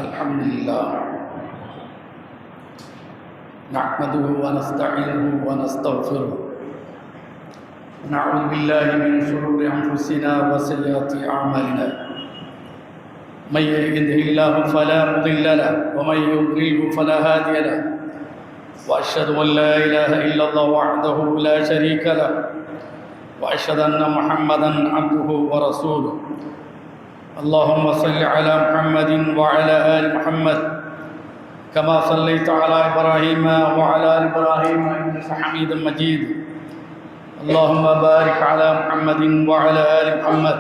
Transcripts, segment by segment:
الحمد لله نحمده ونستعينه ونستغفره ونعوذ بالله من شرور أنفسنا وسيئات أعمالنا من يهده الله فلا مضل له ومن يضلل فلا هادي له وأشهد أن لا إله إلا الله وحده لا شريك له وأشهد أن محمدا عبده ورسوله اللهم صل على محمد وعلى آل محمد كما صليت على إبراهيم وعلى آل إبراهيم إنك حميد مجيد اللهم بارك على محمد وعلى آل محمد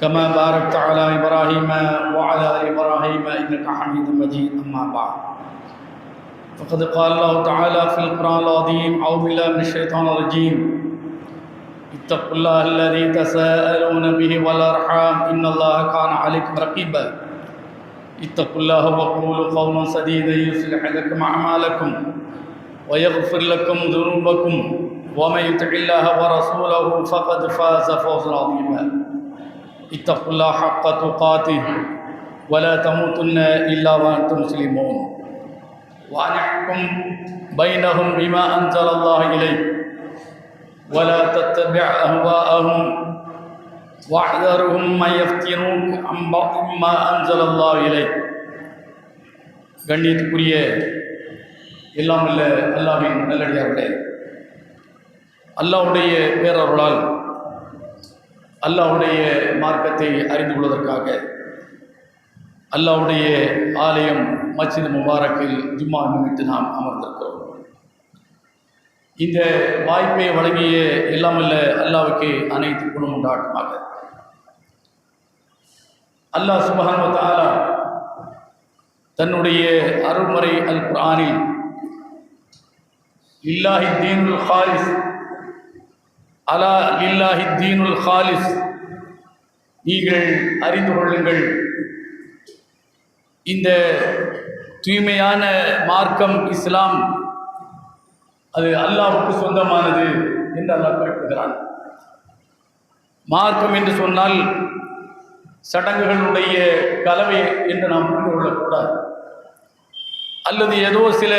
كما باركت على إبراهيم وعلى آل إبراهيم إنك حميد مجيد أما بعد فقد قال الله تعالى في القرآن العظيم أعوذ بالله من الشيطان الرجيم اتقوا الله الذي تساءلون به والأرحام إن الله كان عليكم رقيبا اتقوا الله وقولوا قولا سديدا يصلح لكم أعمالكم ويغفر لكم ذنوبكم ومن يطع الله ورسوله فقد فاز فوزا عظيما اتقوا الله حق تقاته ولا تموتن إلا وأنتم مسلمون وأن يحكم بينهم بما أنزل الله إليك ولا تتبع أهواءهم واحذرهم من يفتنوك عن بعض ما أنزل الله إليك. கண்ணியத்துக்குரிய எல்லாம் வல்ல அல்லாஹ்வின் நல்லடியார்களே, அல்லாஹ்வுடைய பேரருளால் அல்லாஹ்வுடைய மார்க்கத்தை அறிந்து கொள்வதற்காக அல்லாஹ்வுடைய ஆலயம் மஸ்ஜித் முபாரக்கில் ஜும்மா நிமித்து நாம் அமர்ந்திருக்கிறோம். இந்த வாய்ப்பை வழங்கிய எல்லாம் வல்ல அல்லாஹ்வுக்கு அனைத்து குணம் உண்டாட்டுமாக. அல்லாஹ் சுப்ஹானஹு வ தஆலா தன்னுடைய அருள்மறை அல் குர்ஆனில் லில்லாஹி தீனுல் ஹாலிஸ் அலா லில்லாஹி தீனுல் ஹாலிஸ், நீங்கள் அறிந்து கொள்ளுங்கள், இந்த தூய்மையான மார்க்கம் இஸ்லாம் அது அல்லாஹ்வுக்கு சொந்தமானது என்று அல்லாஹ் குறிப்பிடுகிறான். மார்க்கம் என்று சொன்னால் சடங்குகளுடைய கலவை என்று நாம் புரிந்து கொள்ளக்கூடாது, அல்லது ஏதோ சில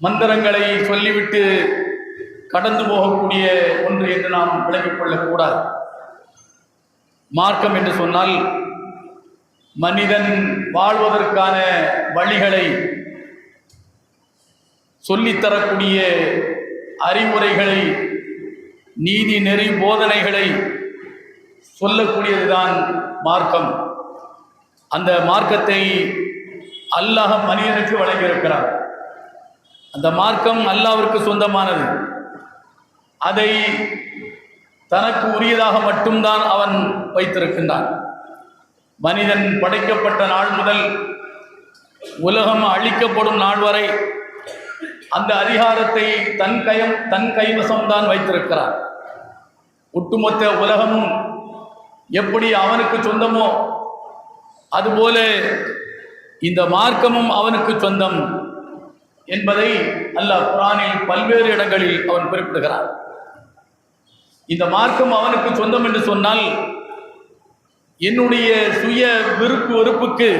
மந்திரங்களை சொல்லிவிட்டு கடந்து போகக்கூடிய ஒன்று என்று நாம் விளங்கிக் கொள்ளக்கூடாது. மார்க்கம் என்று சொன்னால் மனிதன் வாழ்வதற்கான வழிகளை சொல்லித்தரக்கூடிய அறிவுரைகளை, நீதி நெறி போதனைகளை சொல்லக்கூடியதுதான் மார்க்கம். அந்த மார்க்கத்தை அல்லாஹ் மனிதனுக்கு வழங்கியிருக்கிறார். அந்த மார்க்கம் அல்லாஹ்விற்கு சொந்தமானது. அதை தனக்கு உரியதாக மட்டும்தான் அவன் வைத்திருக்கின்றான். மனிதன் படைக்கப்பட்ட நாள் முதல் உலகம் அழிக்கப்படும் நாள் வரை அந்த அதிகாரத்தை தன் கைவசம்தான் வைத்திருக்கிறார். ஒட்டுமொத்த உலகமும் எப்படி அவனுக்கு சொந்தமோ அதுபோல இந்த மார்க்கமும் அவனுக்கு சொந்தம் என்பதை அல்லாஹ் குர்ஆனில் பல்வேறு இடங்களில் அவன் குறிப்பிடுகிறான். இந்த மார்க்கம் அவனுக்கு சொந்தம் என்று சொன்னால் என்னுடைய சுய விருப்பு வெறுப்புக்கு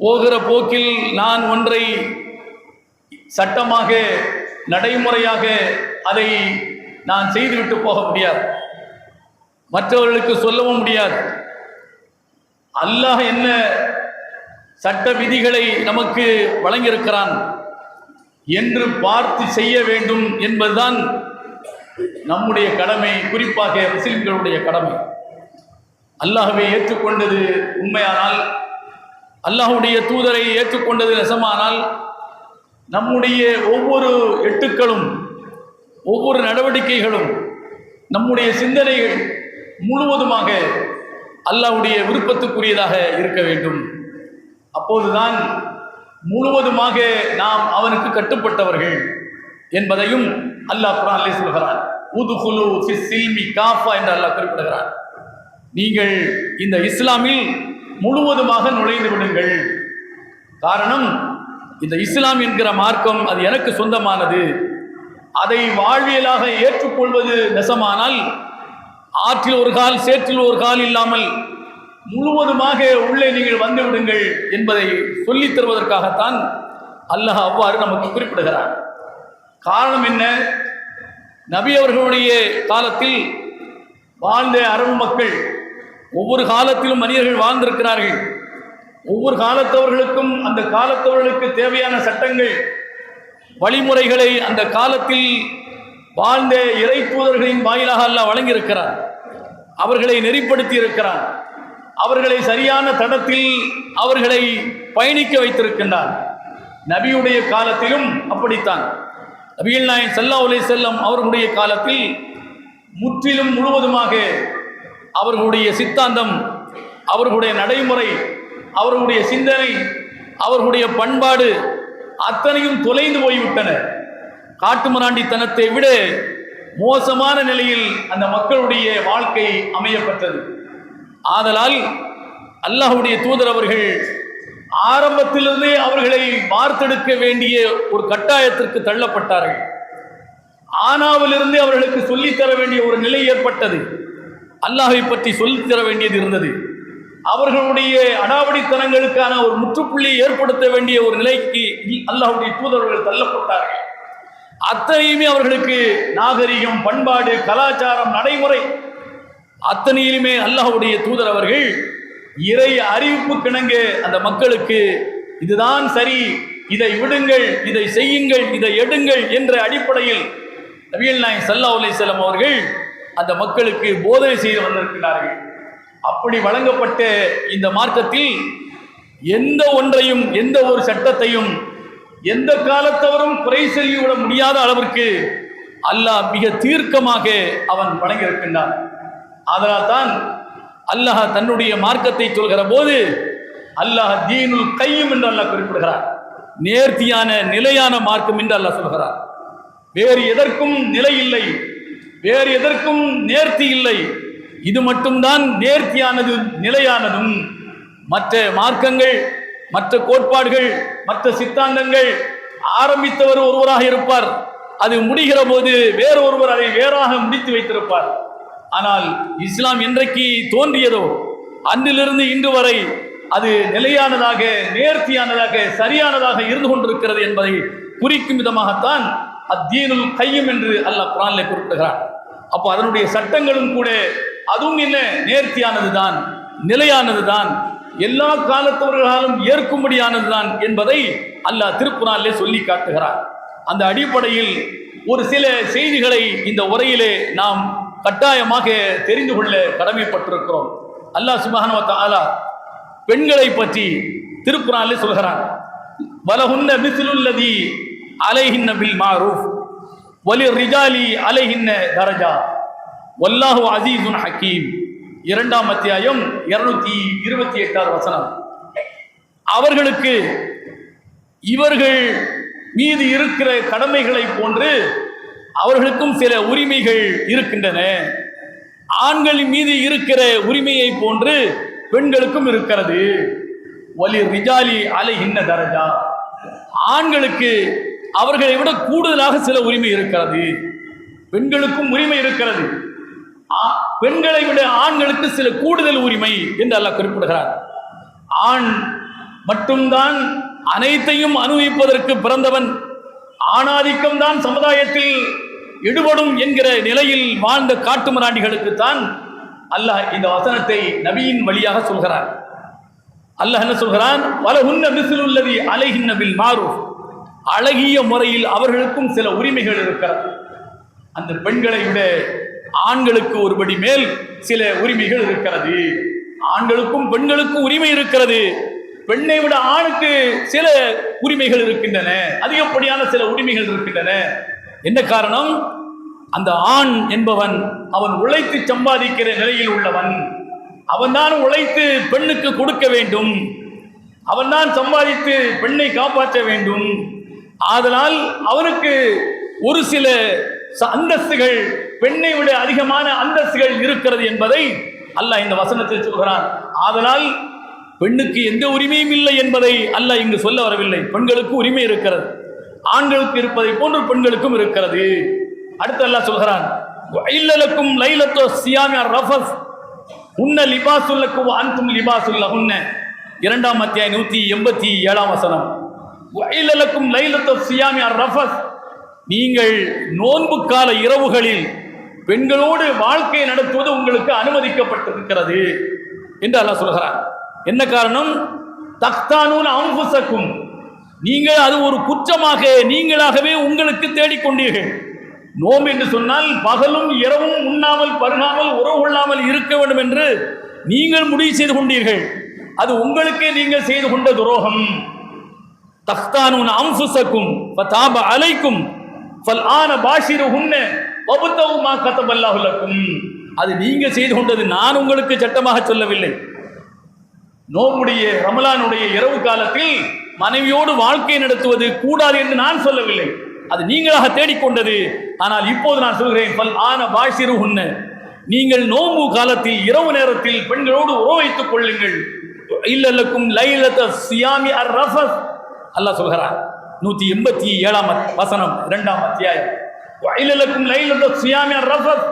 போகிற போக்கில் நான் ஒன்றை சட்டமாக நடைமுறையாக அதை நான் செய்துவிட்டு போக முடியாது, மற்றவர்களுக்கு சொல்லவும் முடியாது. அல்லாஹ் என்ன சட்ட விதிகளை நமக்கு வழங்கியிருக்கிறான் என்று பார்த்து செய்ய வேண்டும் என்பதுதான் நம்முடைய கடமை, குறிப்பாக முஸ்லிம்களுடைய கடமை. அல்லாஹ்வை ஏற்றுக்கொண்டது உண்மையானால், அல்லாஹ்வுடைய தூதரை ஏற்றுக்கொண்டது நெசமானால், நம்முடைய ஒவ்வொரு எட்டுக்களும் ஒவ்வொரு நடவடிக்கைகளும் நம்முடைய சிந்தனைகள் முழுவதுமாக அல்லாஹ்வுடைய விருப்பத்துக்குரியதாக இருக்க வேண்டும். அப்போதுதான் முழுவதுமாக நாம் அவனுக்கு கட்டுப்பட்டவர்கள் என்பதையும் அல்லாஹ் குர்ஆனிலே சொல்கிறான். உதுகுலு ஃபிஸ் சில்மி காஃபா என்று அல்லாஹ் குறிப்பிடுகிறான். நீங்கள் இந்த இஸ்லாமில் முழுவதுமாக நுழைந்து விடுங்கள். காரணம், இந்த இஸ்லாம் என்கிற மார்க்கம் அது எனக்கு சொந்தமானது. அதை வாழ்வியலாக ஏற்றுக்கொள்வது நெசமானால் ஆற்றில் ஒரு கால் சேற்றில் ஒரு கால் இல்லாமல் முழுவதுமாக உள்ளே நீங்கள் வந்து விடுங்கள் என்பதை சொல்லித் தருவதற்காகத்தான் அல்லாஹ் அவ்வாறு நமக்கு குறிப்பிடுகிறார். காரணம் என்ன? நபி அவர்களுடைய காலத்தில் வாழ்ந்த அரபு மக்கள், ஒவ்வொரு காலத்திலும் மனிதர்கள் வாழ்ந்திருக்கிறார்கள். ஒவ்வொரு காலத்தவர்களுக்கும் அந்த காலத்தவர்களுக்கு தேவையான சட்டங்கள், வழிமுறைகளை அந்த காலத்தில் வாழ்ந்த இறை தூதர்களின் வாயிலாக அல்லாஹ் வழங்கியிருக்கிறார். அவர்களை நெறிப்படுத்தி இருக்கிறார். அவர்களை சரியான தடத்தில் அவர்களை பயணிக்க வைத்திருக்கின்றார். நபியுடைய காலத்திலும் அப்படித்தான். நபிகள் நாயகம் ஸல்லல்லாஹு அலைஹி வஸல்லம் அவர்களுடைய காலத்தில் முற்றிலும் முழுவதுமாக அவர்களுடைய சித்தாந்தம், அவர்களுடைய நடைமுறை, அவர்களுடைய சிந்தனை, அவர்களுடைய பண்பாடு அத்தனையும் தொலைந்து போய்விட்டன. காட்டுமிராண்டித்தனத்தை விட மோசமான நிலையில் அந்த மக்களுடைய வாழ்க்கை அமையப்பட்டது. ஆதலால் அல்லாஹ்வுடைய தூதர் அவர்கள் ஆரம்பத்திலிருந்தே அவர்களை வார்த்தெடுக்க வேண்டிய ஒரு கட்டாயத்திற்கு தள்ளப்பட்டார்கள். ஆனாவிலிருந்தே அவர்களுக்கு சொல்லித்தர வேண்டிய ஒரு நிலை ஏற்பட்டது. அல்லாஹை பற்றி சொல்லித்தர வேண்டியது இருந்தது. அவர்களுடைய அடாவடித்தனங்களுக்கான ஒரு முற்றுப்புள்ளியை ஏற்படுத்த வேண்டிய ஒரு நிலைக்கு அல்லாஹ்வுடைய தூதர்கள் தள்ளப்பட்டார்கள். அத்தனையுமே அவர்களுக்கு நாகரிகம், பண்பாடு, கலாச்சாரம், நடைமுறை அத்தனையிலுமே அல்லாஹ்வுடைய தூதர் அவர்கள் இறை அறிவிப்பு கிணங்க அந்த மக்களுக்கு இதுதான் சரி, இதை விடுங்கள், இதை செய்யுங்கள், இதை எடுங்கள் என்ற அடிப்படையில் நபிகள் நாயகம் ஸல்லல்லாஹு அலைஹி வஸல்லம் அவர்கள் அந்த மக்களுக்கு போதனை செய்து வந்திருக்கிறார்கள். அப்படி வழங்கப்பட்ட இந்த மார்க்கத்தில் எந்த ஒன்றையும், எந்த ஒரு சட்டத்தையும் எந்த காலத்தவரும் குறை சொல்லிவிட முடியாத அளவிற்கு அல்லாஹ் மிக தீர்க்கமாக அவன் வழங்கியிருக்கின்றான். அதனால் தான் அல்லாஹ் தன்னுடைய மார்க்கத்தை சொல்கிற போது அல்லாஹ் தீனுல் கையும் என்று அல்லாஹ் குறிப்பிடுகிறார். நேர்த்தியான நிலையான மார்க்கம் என்று அல்லாஹ் சொல்கிறார். வேறு எதற்கும் நிலை இல்லை, வேறு எதற்கும் நேர்த்தி இல்லை. இது மட்டும்தான் நேர்த்தியானது, நிலையானதும். மற்ற மார்க்கங்கள், மற்ற கோட்பாடுகள், மற்ற சித்தாந்தங்கள் ஆரம்பித்தவர் ஒருவராக இருப்பார், அது முடிகிற போது வேறு ஒருவர் அதை வேறாக முடித்து வைத்திருப்பார். ஆனால் இஸ்லாம் என்றைக்கு தோன்றியதோ அன்றிலிருந்து இன்று வரை அது நிலையானதாக, நேர்த்தியானதாக, சரியானதாக இருந்து கொண்டிருக்கிறது என்பதை குறிக்கும் விதமாகத்தான் அத்தீனுல் கையும் என்று அல்லாஹ் குர்ஆனிலே குறிப்பிடுகிறார். அப்போ அதனுடைய சட்டங்களும் கூட அதுவும் என்ன, நேர்த்தியானது தான், நிலையானது தான், எல்லா காலத்தவர்களாலும் ஏற்கும்படியானது தான் என்பதை அல்லாஹ் திருக்குர்ஆனிலே சொல்லி காட்டுகிறார். அந்த அடிப்படையில் ஒரு சில செய்திகளை இந்த உரையிலே நாம் கட்டாயமாக தெரிந்து கொள்ள கடமைப்பட்டிருக்கிறோம். அல்லாஹ் சுப்ஹானஹு வ தஆலா பெண்களை பற்றி திருக்குர்ஆனிலே சொல்கிறான். வலஹுன்ன மிஸ்லுல்லதி அலைஹின்ன பில் மாரூஃப் வலிர்ரிஜாலி அலைஹின்ன தரஜா வல்லாஹு அஸீஸுன் ஹக்கீம். 2ஆம் அத்தியாயம் 228வது வசனம். அவர்களுக்கு இவர்கள் மீது இருக்கிற கடமைகளை போன்று அவர்களுக்கும் சில உரிமைகள் இருக்கின்றன. ஆண்களின் மீது இருக்கிற உரிமையை போன்று பெண்களுக்கும் இருக்கிறது. வலிர் ரிஜாலி அலைஹின்ன தரஜா, ஆண்களுக்கு அவர்களை விட கூடுதலாக சில உரிமை இருக்கிறது. பெண்களுக்கும் உரிமை இருக்கிறது, பெண்களை விட ஆண்களுக்கு சில கூடுதல் உரிமை என்று அல்லாஹ் குறிப்பிடுகிறார். ஆண் மட்டும்தான் அனைத்தையும் அனுபவிப்பதற்கு பிறந்தவன், ஆணாதிக்கம் தான் சமுதாயத்தில் ஈடுபடும் என்கிற நிலையில் வாழ்ந்த காட்டுமிராண்டிகளுக்குத்தான் அல்லாஹ் இந்த வசனத்தை நபியின் வழியாக சொல்கிறார். அல்லாஹ் என்ன சொல்கிறான்? வலஹுன்ன மிஸ்லுல்லதி அலைஹின்ன பில் மாரூஃப், அழகிய முறையில் அவர்களுக்கும் சில உரிமைகள் இருக்கிறது. அந்த பெண்களை விட ஆண்களுக்கு ஒருபடி மேல் சில உரிமைகள் இருக்கிறது. ஆண்களுக்கும் பெண்களுக்கும் உரிமை இருக்கிறது. பெண்ணை விட ஆணுக்கு சில உரிமைகள் இருக்கின்றன, அதிகப்படியான சில உரிமைகள் இருக்கின்றன. என்ன காரணம்? அந்த ஆண் என்பவன் அவன் உழைத்து சம்பாதிக்கிற நிலையில் உள்ளவன். அவன்தான் உழைத்து பெண்ணுக்கு கொடுக்க வேண்டும், அவன்தான் சம்பாதித்து பெண்ணை காப்பாற்ற வேண்டும். ஆதலால் அவனுக்கு ஒரு சில அந்தஸ்துகள், பெண்ணை விட அதிகமான அந்தஸ்துகள் இருக்கிறது என்பதை அல்லாஹ் இந்த வசனத்தில் சொல்கிறான். ஆதலால் பெண்ணுக்கு எந்த உரிமையும் இல்லை என்பதை அல்லாஹ் இங்கு சொல்ல வரவில்லை. பெண்களுக்கு உரிமை இருக்கிறது, ஆண்களுக்கு இருப்பதை போன்று பெண்களுக்கும் இருக்கிறது. அடுத்து அல்லாஹ் சொல்கிறான், இல்லலக்கும் லைலத்து சியாமி ரஃபஸ், உன்ன லிபாசுல்லக்கும் அன்தும் லிபாசுல்லஹுன்ன 2ஆம் அத்தியாயம் 187ஆம் வசனம். வயலலக்கும் லைலத்து சியாமி அர்-ரஃபஸ், நீங்கள் நோன்பு கால இரவுகளில் பெண்களோடு வாழ்க்கை நடத்துவது உங்களுக்கு அனுமதிக்கப்பட்டிருக்கிறது என்று அல்லாஹ் சொல்கிறார். என்ன காரணம்? தக்தானூன் அன்ஃபுஸக்கும், நீங்கள் அது ஒரு குற்றமாக நீங்களாகவே உங்களுக்கு தேடிக்கொண்டீர்கள். நோம்பு என்று சொன்னால் பகலும் இரவும் உண்ணாமல் பருகாமல் உறவு கொள்ளாமல் இருக்க வேண்டும் என்று நீங்கள் முடிவு செய்து கொண்டீர்கள். அது உங்களுக்கே நீங்கள் செய்து கொண்ட துரோகம். தக்தானூன் அன்ஃபுஸக்கும் ஃபதாப அலைக்கும் ஃபல்ஆன பாஷிருஹுன்ன வப்தகு மா கதபல்லாஹு லக்கும், அது நீங்க செய்து கொண்டது, நான் உங்களுக்கு சட்டமாக சொல்லவில்லை. நோம்புடைய ரமலானுடைய இரவு காலத்தில் மனைவியோடு வாழ்க்கை நடத்துவது கூடாது என்று நான் சொல்லவில்லை, அது நீங்களாக தேடிக்கொண்டது. ஆனால் இப்போது நான் சொல்கிறேன், ஃபல்ஆன பாஷிருஹுன்ன, நீங்கள் நோம்பு காலத்தில் இரவு நேரத்தில் பெண்களோடு உறவு வைத்துக் கொள்ளுங்கள். இல்லல்லக்கும் லைலத சியாமி அர்-ரஃபஸ், அல்லாஹ் சொல்கிறார் 187ஆம் வசனம் 2ஆம் அத்தியாயம். வயலலக்கும் லைலத சியாமி அர்-ரஃபஸ்,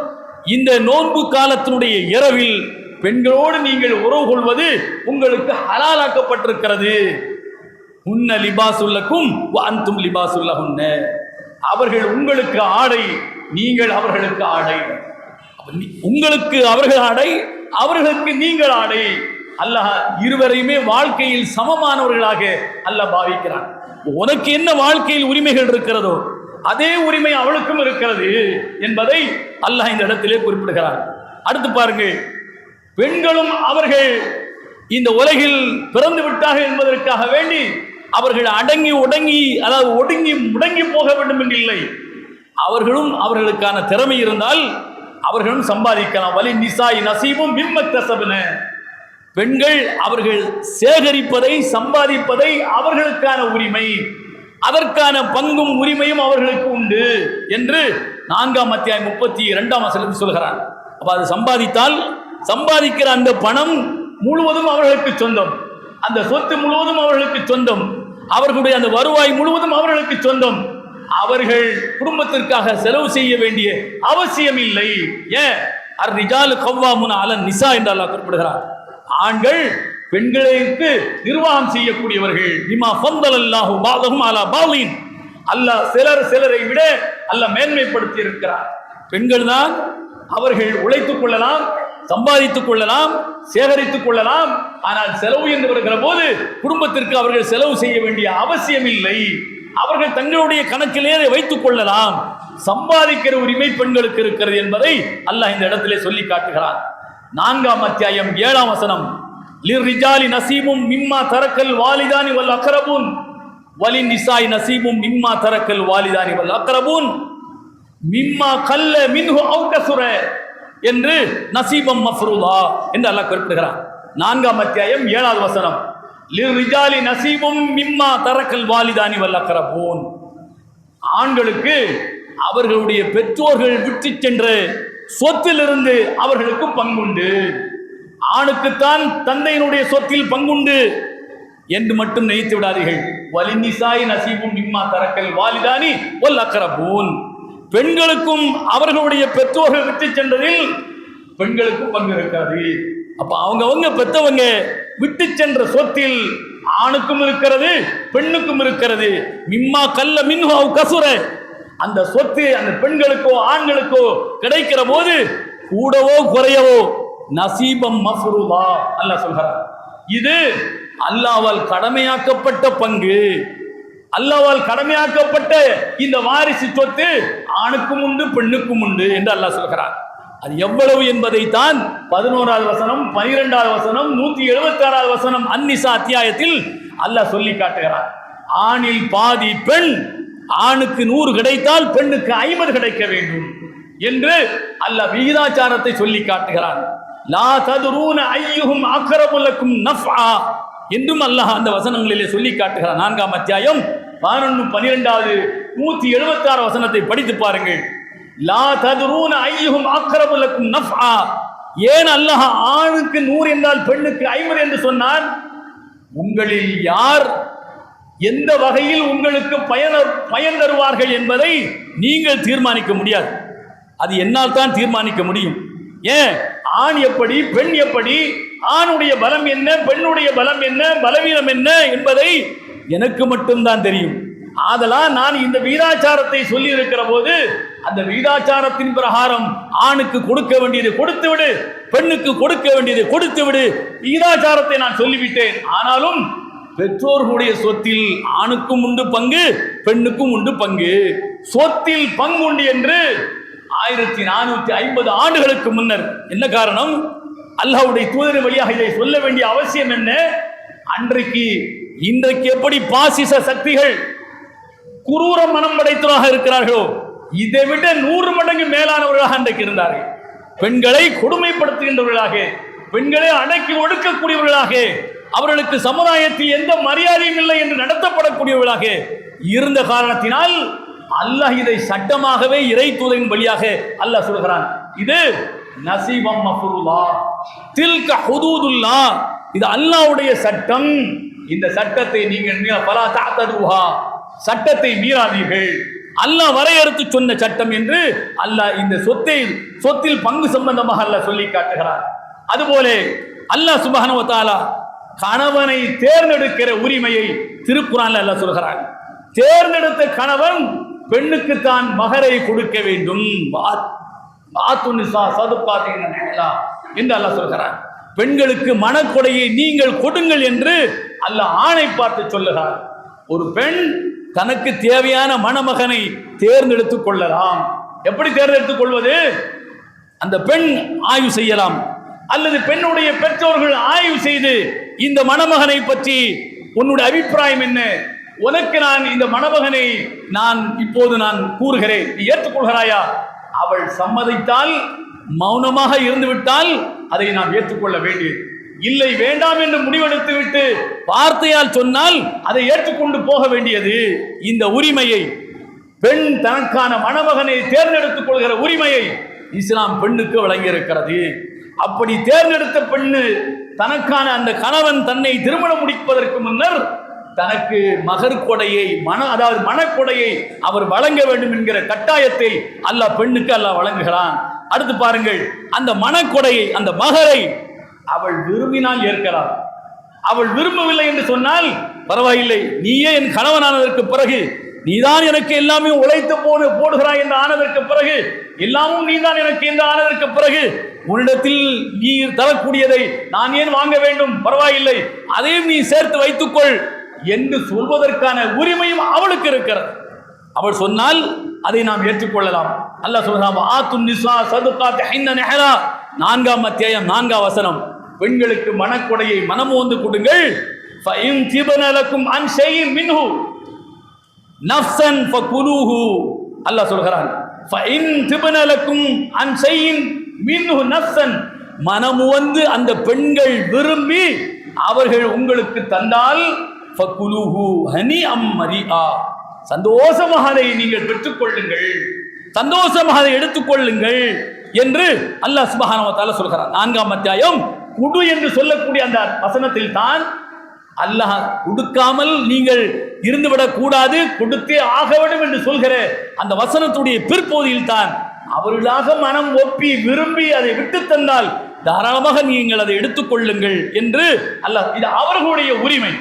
இந்த நோன்பு காலத்தினுடைய இரவில் பெண்களோடு நீங்கள் உறவு கொள்வது உங்களுக்கு ஹலாலாக்கப்பட்டிருக்கிறது. உன்ன லிபாசுல்லக்கும் அன்தும் லிபாசுல்லஹுன்ன, அவர்கள் உங்களுக்கு ஆடை, நீங்கள் அவர்களுக்கு ஆடை. உங்களுக்கு அவர்கள் ஆடை, அவர்களுக்கு நீங்கள் ஆடை. அல்லாஹ் இருவரையுமே வாழ்க்கையில் சமமானவர்களாக அல்லாஹ் பாவிக்கிறான். உனக்கு என்ன வாழ்க்கையில் உரிமைகள் இருக்கிறதோ அதே உரிமை அவளுக்கும் இருக்கிறது என்பதை அல்லாஹ் இந்த இடத்திலே குறிப்பிடுகிறார். அடுத்து பாருங்கள், பெண்களும் அவர்கள் இந்த உலகில் பிறந்து விட்டார்கள் என்பதற்காக வேண்டி அவர்கள் அடங்கி ஒடுங்கி, அதாவது ஒடுங்கி முடங்கி போக வேண்டும் என்று இல்லை. அவர்களும் அவர்களுக்கான திறமை இருந்தால் அவர்களும் சம்பாதிக்கலாம். வலி நிசாய் நசீபும் மிம்மக்தஸப்ன, பெண்கள் அவர்கள் சேகரிப்பதை சம்பாதிப்பதை அவர்களுக்கான உரிமை, அதற்கான பங்கும் உரிமையும் அவர்களுக்கு உண்டு என்று 4ஆம் அத்தியாயம் 32ஆம் வசனத்தில் சொல்கிறார். அப்ப அது சம்பாதித்தால் சம்பாதிக்கிற அந்த பணம் முழுவதும் அவர்களுக்கு சொந்தம், அந்த சொத்து முழுவதும் அவர்களுக்கு சொந்தம், அவர்களுடைய அந்த வருவாய் முழுவதும் அவர்களுக்கு சொந்தம். அவர்கள் குடும்பத்திற்காக செலவு செய்ய வேண்டிய அவசியம் இல்லை. ஏன்? அர்-ரிஜாலு கவ்வாமுன அலன் நிசா என்று அல்லாஹ் குறிப்பிடுகிறார். ஆண்கள் பெண்களுக்கு நிர்வாகம் செய்யக்கூடியவர்கள். பிமா ஃபந்தலல்லாஹு பாதஹும் அலா பாலின், அல்லாஹ் சிலரை விட அல்லாஹ் மேன்மைப்படுத்தி இருக்கிறார். பெண்கள் தான் அவர்கள் உழைத்துக் கொள்ளலாம், சம்பாதித்துக் கொள்ளலாம், சேகரித்துக் கொள்ளலாம். ஆனால் செலவு என்று வருகிற போது குடும்பத்திற்கு அவர்கள் செலவு செய்ய வேண்டிய அவசியம் இல்லை. அவர்கள் தங்களுடைய கணக்கிலே வைத்துக் கொள்ளலாம். சம்பாதிக்கிற உரிமை பெண்களுக்கு இருக்கிறது என்பதை அல்லாஹ் இந்த இடத்திலே சொல்லி காட்டுகிறார். 4ஆம் அத்தியாயம் 7ஆம் வசனம். லிர்ரிஜாலி நசீபும் மிம்மா தரக்கல் வாலிதானி வல் அக்ரபூன் வலின் நிசாய் நசீபும் மிம்மா தரக்கல் வாலிதானி வல் அக்ரபூன் மிம்மா கல்ல மின்ஹு அவ் கஸுர என்று நசீபம் மஃப்ரூதா என்று அல்லாஹ் குறிப்பிடுகிறார். 4ஆம் அத்தியாயம் 7வது வசனம். லிர்ரிஜாலி நசீபும் மிம்மா தரக்கல் வாலிதானி வல் அக்ரபூன், ஆண்களுக்கு அவர்களுடைய பெற்றோர்கள் விட்டு சென்ற சொத்திலிருந்து அவர்களுக்கு பங்குண்டு. ஆணுக்குத்தான் தந்தையினுடைய சொத்தில் பங்குண்டு என்று மட்டும் நினைத்து விடாதீர்கள். வலிநிசாய் நசீபும் மிம்மா தரக்கல் வாலிதானி வல் அக்ரபூன், பெண்களுக்கும் அவர்களுடைய பெற்றோர்கள் விட்டு சென்றதில் பெண்களுக்கும் பங்கு இருக்கிறது. அப்ப அவங்க பெற்றவங்க விட்டு சென்ற சொத்தில் ஆணுக்கும் இருக்கிறது பெண்ணுக்கும் இருக்கிறது. மிம்மா கல்ல மின்ஹு அவ் கஸுர, அந்த சொத்து அந்த பெண்களுக்கோ ஆண்களுக்கோ கிடைக்கிற போது கூடவோ குறையவோ நசீபம் மஃப்ரூதா அல்லாஹ் சொல்கிறார். இது அல்லாஹ்வால் கடமையாக்கப்பட்ட பங்கு, அல்லாஹ்வால் கடமையாக்கப்பட்ட இந்த வாரிசு சொத்து ஆணுக்கும் உண்டு பெண்ணுக்கும் உண்டு என்று அல்லாஹ் சொல்கிறார். அது எவ்வளவு என்பதைத்தான் 11வது வசனம் 12வது வசனம் 176வது வசனம் அந்நிசா அத்தியாயத்தில் அல்லாஹ் சொல்லி காட்டுகிறார். ஆணில் பாதி பெண், ஆணுக்கு 100 கிடைத்தால் பெண்ணுக்கு 50 கிடைக்க வேண்டும் என்று அல்லாஹ் விகிதாச்சாரத்தை சொல்லி காட்டுகிறான். லா ததுரூன ஐயுஹும் அக்ரபு லக்கும் நஃபா என்றும் அல்லாஹ் அந்த வசனங்களிலே சொல்லி காட்டுகிறான். 4ஆம் அத்தியாயம் 11 12வது 176 வசனத்தை படித்து பாருங்கள். லா ததுரூன ஐயுஹும் அக்ரபு லக்கும் நஃபா, ஏன் அல்லாஹ் ஆணுக்கு 100 என்றால் பெண்ணுக்கு 50 என்று சொன்னான்? உங்களில் யார் எந்த வகையில் உங்களுக்கு பயன் தருவார்கள் என்பதை நீங்கள் தீர்மானிக்க முடியாது, அது என்னால் தான் தீர்மானிக்க முடியும். ஏன்? ஆண் எப்படி, பெண் எப்படி, ஆணுடைய பலம் என்ன, பெண்ணுடைய பலம் என்ன, பலவீனம் என்ன என்பதை எனக்கு மட்டும்தான் தெரியும். ஆதலால் நான் இந்த வீதாச்சாரத்தை சொல்லி இருக்கிற போது அந்த வீதாச்சாரத்தின் பிரகாரம் ஆணுக்கு கொடுக்க வேண்டியது கொடுத்து விடு, பெண்ணுக்கு கொடுக்க வேண்டியது கொடுத்து விடு, வீதாச்சாரத்தை நான் சொல்லிவிட்டேன். ஆனாலும் பெற்றோர்களுடைய சொத்தில் ஆணுக்கும் உண்டு பங்கு, பெண்ணுக்கும் உண்டு பங்கு. சொத்தில் பங்குண்டு என்று 1450 ஆண்டுகளுக்கு முன்னர். என்ன காரணம்? அல்லாஹ்வுடைய தூதர் வழியாக இதை சொல்ல வேண்டிய அவசியம் என்ன? இன்றைக்கு எப்படி பாசிச சக்திகள் குரூர மனம் படைத்தவராக இருக்கிறார்களோ இதை விட 100 மடங்கு மேலானவர்களாக அன்றைக்கு இருந்தார்கள். பெண்களை கொடுமைப்படுத்துகின்றவர்களாக, பெண்களை அடக்கி ஒடுக்கக்கூடியவர்களாக, அவர்களுக்கு சமுதாயத்தில் எந்த மரியாதையும் இல்லை என்று நடத்தப்படக்கூடியவர்களாக இருந்த காரணத்தினால் அல்லாஹ் இதை சட்டமாகவே இறை தூதரின் வழியாக அல்லாஹ் சொல்கிறான். இது நசீபம் மஃபூருல்லா, தில்க ஹுதூதுல்லாஹ், இது அல்லாஹ்வுடைய சட்டம். இந்த சட்டத்தை நீங்கள் ஃபலா தஅததுஹா, சட்டத்தை மீறாதீர்கள், அல்லாஹ் வரையறுத்து சொன்ன சட்டம் என்று அல்லாஹ் இந்த சொத்தில் பங்கு சம்பந்தமாக அல்லாஹ் சொல்லி காட்டுகிறார். அதுபோல அல்லாஹ் சுப்ஹானஹு வ தஆலா கணவனை தேர்ந்தெடுக்கிற உரிமையை திருக்குர்ஆனில் அல்லாஹ் சொல்கிறார். தேர்ந்தெடுத்த கணவன் பெண்ணுக்கு தான் மகரை கொடுக்க வேண்டும் என்று அல்லாஹ் சொல்கிறார். பெண்களுக்கு மனக்கொடையை நீங்கள் கொடுங்கள் என்று அல்லாஹ் ஆணை பார்த்து சொல்லுகிறார். ஒரு பெண் தனக்கு தேவையான மணமகனை தேர்ந்தெடுத்துக் கொள்ளலாம். எப்படி தேர்ந்தெடுத்துக் கொள்வது? அந்த பெண் ஆய்வு செய்யலாம், அல்லது பெண்ணுடைய பெற்றோர்கள் ஆய்வு செய்து இந்த மணமகனை பற்றி உன்னுடைய அபிப்பிராயம் என்ன, உனக்கு நான் இந்த மணமகனை இப்போது நான் கூறுகிறேன், நீ ஏற்றுக்கொள்கிறாயா? அவள் சம்மதித்தால், மௌனமாக இருந்துவிட்டால் அதை நாம் ஏற்றுக்கொள்ள வேண்டியது. இல்லை வேண்டாம் என்று முடிவெடுத்து விட்டு வார்த்தையால் சொன்னால் அதை ஏற்றுக்கொண்டு போக வேண்டியது. இந்த உரிமையை, பெண் தனக்கான மணமகனை தேர்ந்தெடுத்துக் கொள்கிற உரிமையை இஸ்லாம் பெண்ணுக்கு வழங்கியிருக்கிறது. அப்படி தேர்ந்தெடுத்த பெண்ணு தனக்கான அந்த கணவன் தன்னை திருமணம் முடிப்பதற்கு முன்னர் தனக்கு மகர் கொடையை, அதாவது மனக்கொடையை அவர் வழங்க வேண்டும் என்கிற கட்டாயத்தை அல்லாஹ் பெண்ணுக்கு அல்லாஹ் வழங்குகிறான். அடுத்து பாருங்கள், அந்த மனக்கொடையை, அந்த மகரை அவள் விரும்பினால் ஏற்கலாம். அவள் விரும்பவில்லை என்று சொன்னால் பரவாயில்லை, நீயே என் கணவனானதற்கு பிறகு, நீதான் எனக்கு எல்லாமே உழைத்து போடுகிறாய் என்று ஆனதற்கு பிறகு, எல்லாமும் நீதான் எனக்கு என்று ஆனதற்கு பிறகு உன்னிடத்தில் நீ தரக்கூடியதை நான் ஏன் வாங்க வேண்டும், பரவாயில்லை, அதையும் நீ சேர்த்து வைத்துக்கொள் என்று சொல்வதற்கான உரிமையும் அவளுக்கு இருக்கிறது. அவள் சொன்னால் அதை நாம் ஏற்றுக்கொள்ளலாம். அல்லாஹ் சொல்றான், ஆத்துன் நிஸா ஸதகாத்திஹின்ன நிஹ்லா, 4ஆம் அத்தியாயம் 4ஆம் வசனம். பெண்களுக்கு மனக்கொடையை மனமோந்து கொடுங்கள். ஃபஇன் திபன லக்கும் அன் ஷைஇன் மின்ஹு நஃப்ஸன் ஃபகுலூஹு, அல்லாஹ் சொல்கிறான், ஃபஇன் திபன லக்கும் அன் ஷைஇன் மின்ஹு நஃப்ஸன், மனமுவந்து அந்த பெண்கள் விரும்பி அவர்கள் உங்களுக்கு தந்தால் ஃபகுலூஹு ஹனிஅம் மரிஆ, சந்தோஷமாக அதை நீங்கள் பெற்றுக்கொள்ளுங்கள், சந்தோஷமாக அதை எடுத்துக்கொள்ளுங்கள் என்று அல்லாஹ் சுப்ஹானஹு வ தஆலா சொல்கிறார். 4ஆம் அத்தியாயம் குடு என்று சொல்லக்கூடிய அந்த வசனத்தில் தான் அல்லாஹ் கொடுக்காமல் நீங்கள் இருந்துவிடக் கூடாது, கொடுத்தே ஆக வேண்டும் என்று சொல்கிற அந்த வசனத்துடைய பிற்பகுதியில் தான் அவர்களாக மனம் ஒப்பி விரும்பி அதை விட்டு தந்தால் தாராளமாக நீங்கள் அதை எடுத்துக்கொள்ளுங்கள் என்று அல்லாஹ், இது அவர்களுடைய உரிமை.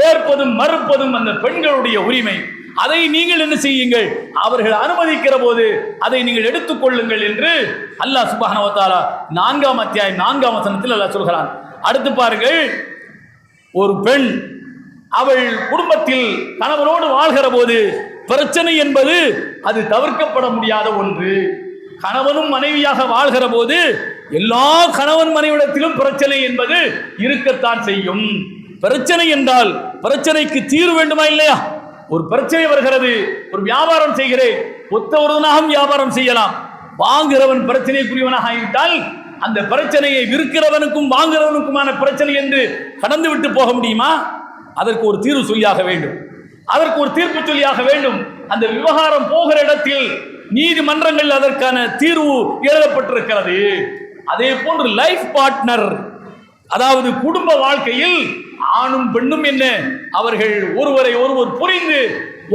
ஏற்பதும் மறுப்பதும் அந்த பெண்களுடைய உரிமை. அதை நீங்கள் என்ன செய்யுங்கள், அவர்கள் அனுமதிக்கிற போது அதை நீங்கள் எடுத்துக்கொள்ளுங்கள் என்று அல்லாஹ் சுப்ஹானஹு வ தஆலா 4ஆம் அத்தியாயம் 4ஆம் வசனத்தில் அல்லாஹ் சொல்கிறான். அடுத்து பாருங்கள், ஒரு பெண் அவள் குடும்பத்தில் கணவனோடு வாழ்கிற போது பிரச்சனை என்பது அது தவிர்க்கப்பட முடியாத ஒன்று. கணவனும் மனைவியாக வாழ்கிற போது எல்லா கணவன் மனைவிடத்திலும் பிரச்சனை என்பது இருக்கத்தான் செய்யும். பிரச்சனை என்றால் பிரச்சனைக்கு தீர்வு வேண்டுமா இல்லையா? ஒரு பிரச்சனை வருகிறது, ஒரு வியாபாரம் செய்கிறேன், ஒத்தவருடனாக வியாபாரம் செய்யலாம். வாங்குகிறவன் பிரச்சனைக்குரியவனாக ஆகிவிட்டால் அந்த பிரச்சனையை விற்கிறவனுக்கும் வாங்குகிறவனுக்குமான பிரச்சனை என்று கடந்து விட்டு போக முடியுமா? அதற்கு ஒரு தீர்வு சொல்லியாக வேண்டும், அதற்கு ஒரு தீர்ப்பு சொல்லியாக வேண்டும். அந்த விவகாரம் போகிற இடத்தில் நீதிமன்றங்கள் அதற்கான தீர்வு எழுதப்பட்டிருக்கிறது. அதே போன்று லைஃப் பார்ட்னர், அதாவது குடும்ப வாழ்க்கையில் ஆணும் பெண்ணும் என்ன, அவர்கள் ஒருவரை ஒருவர் புரிந்து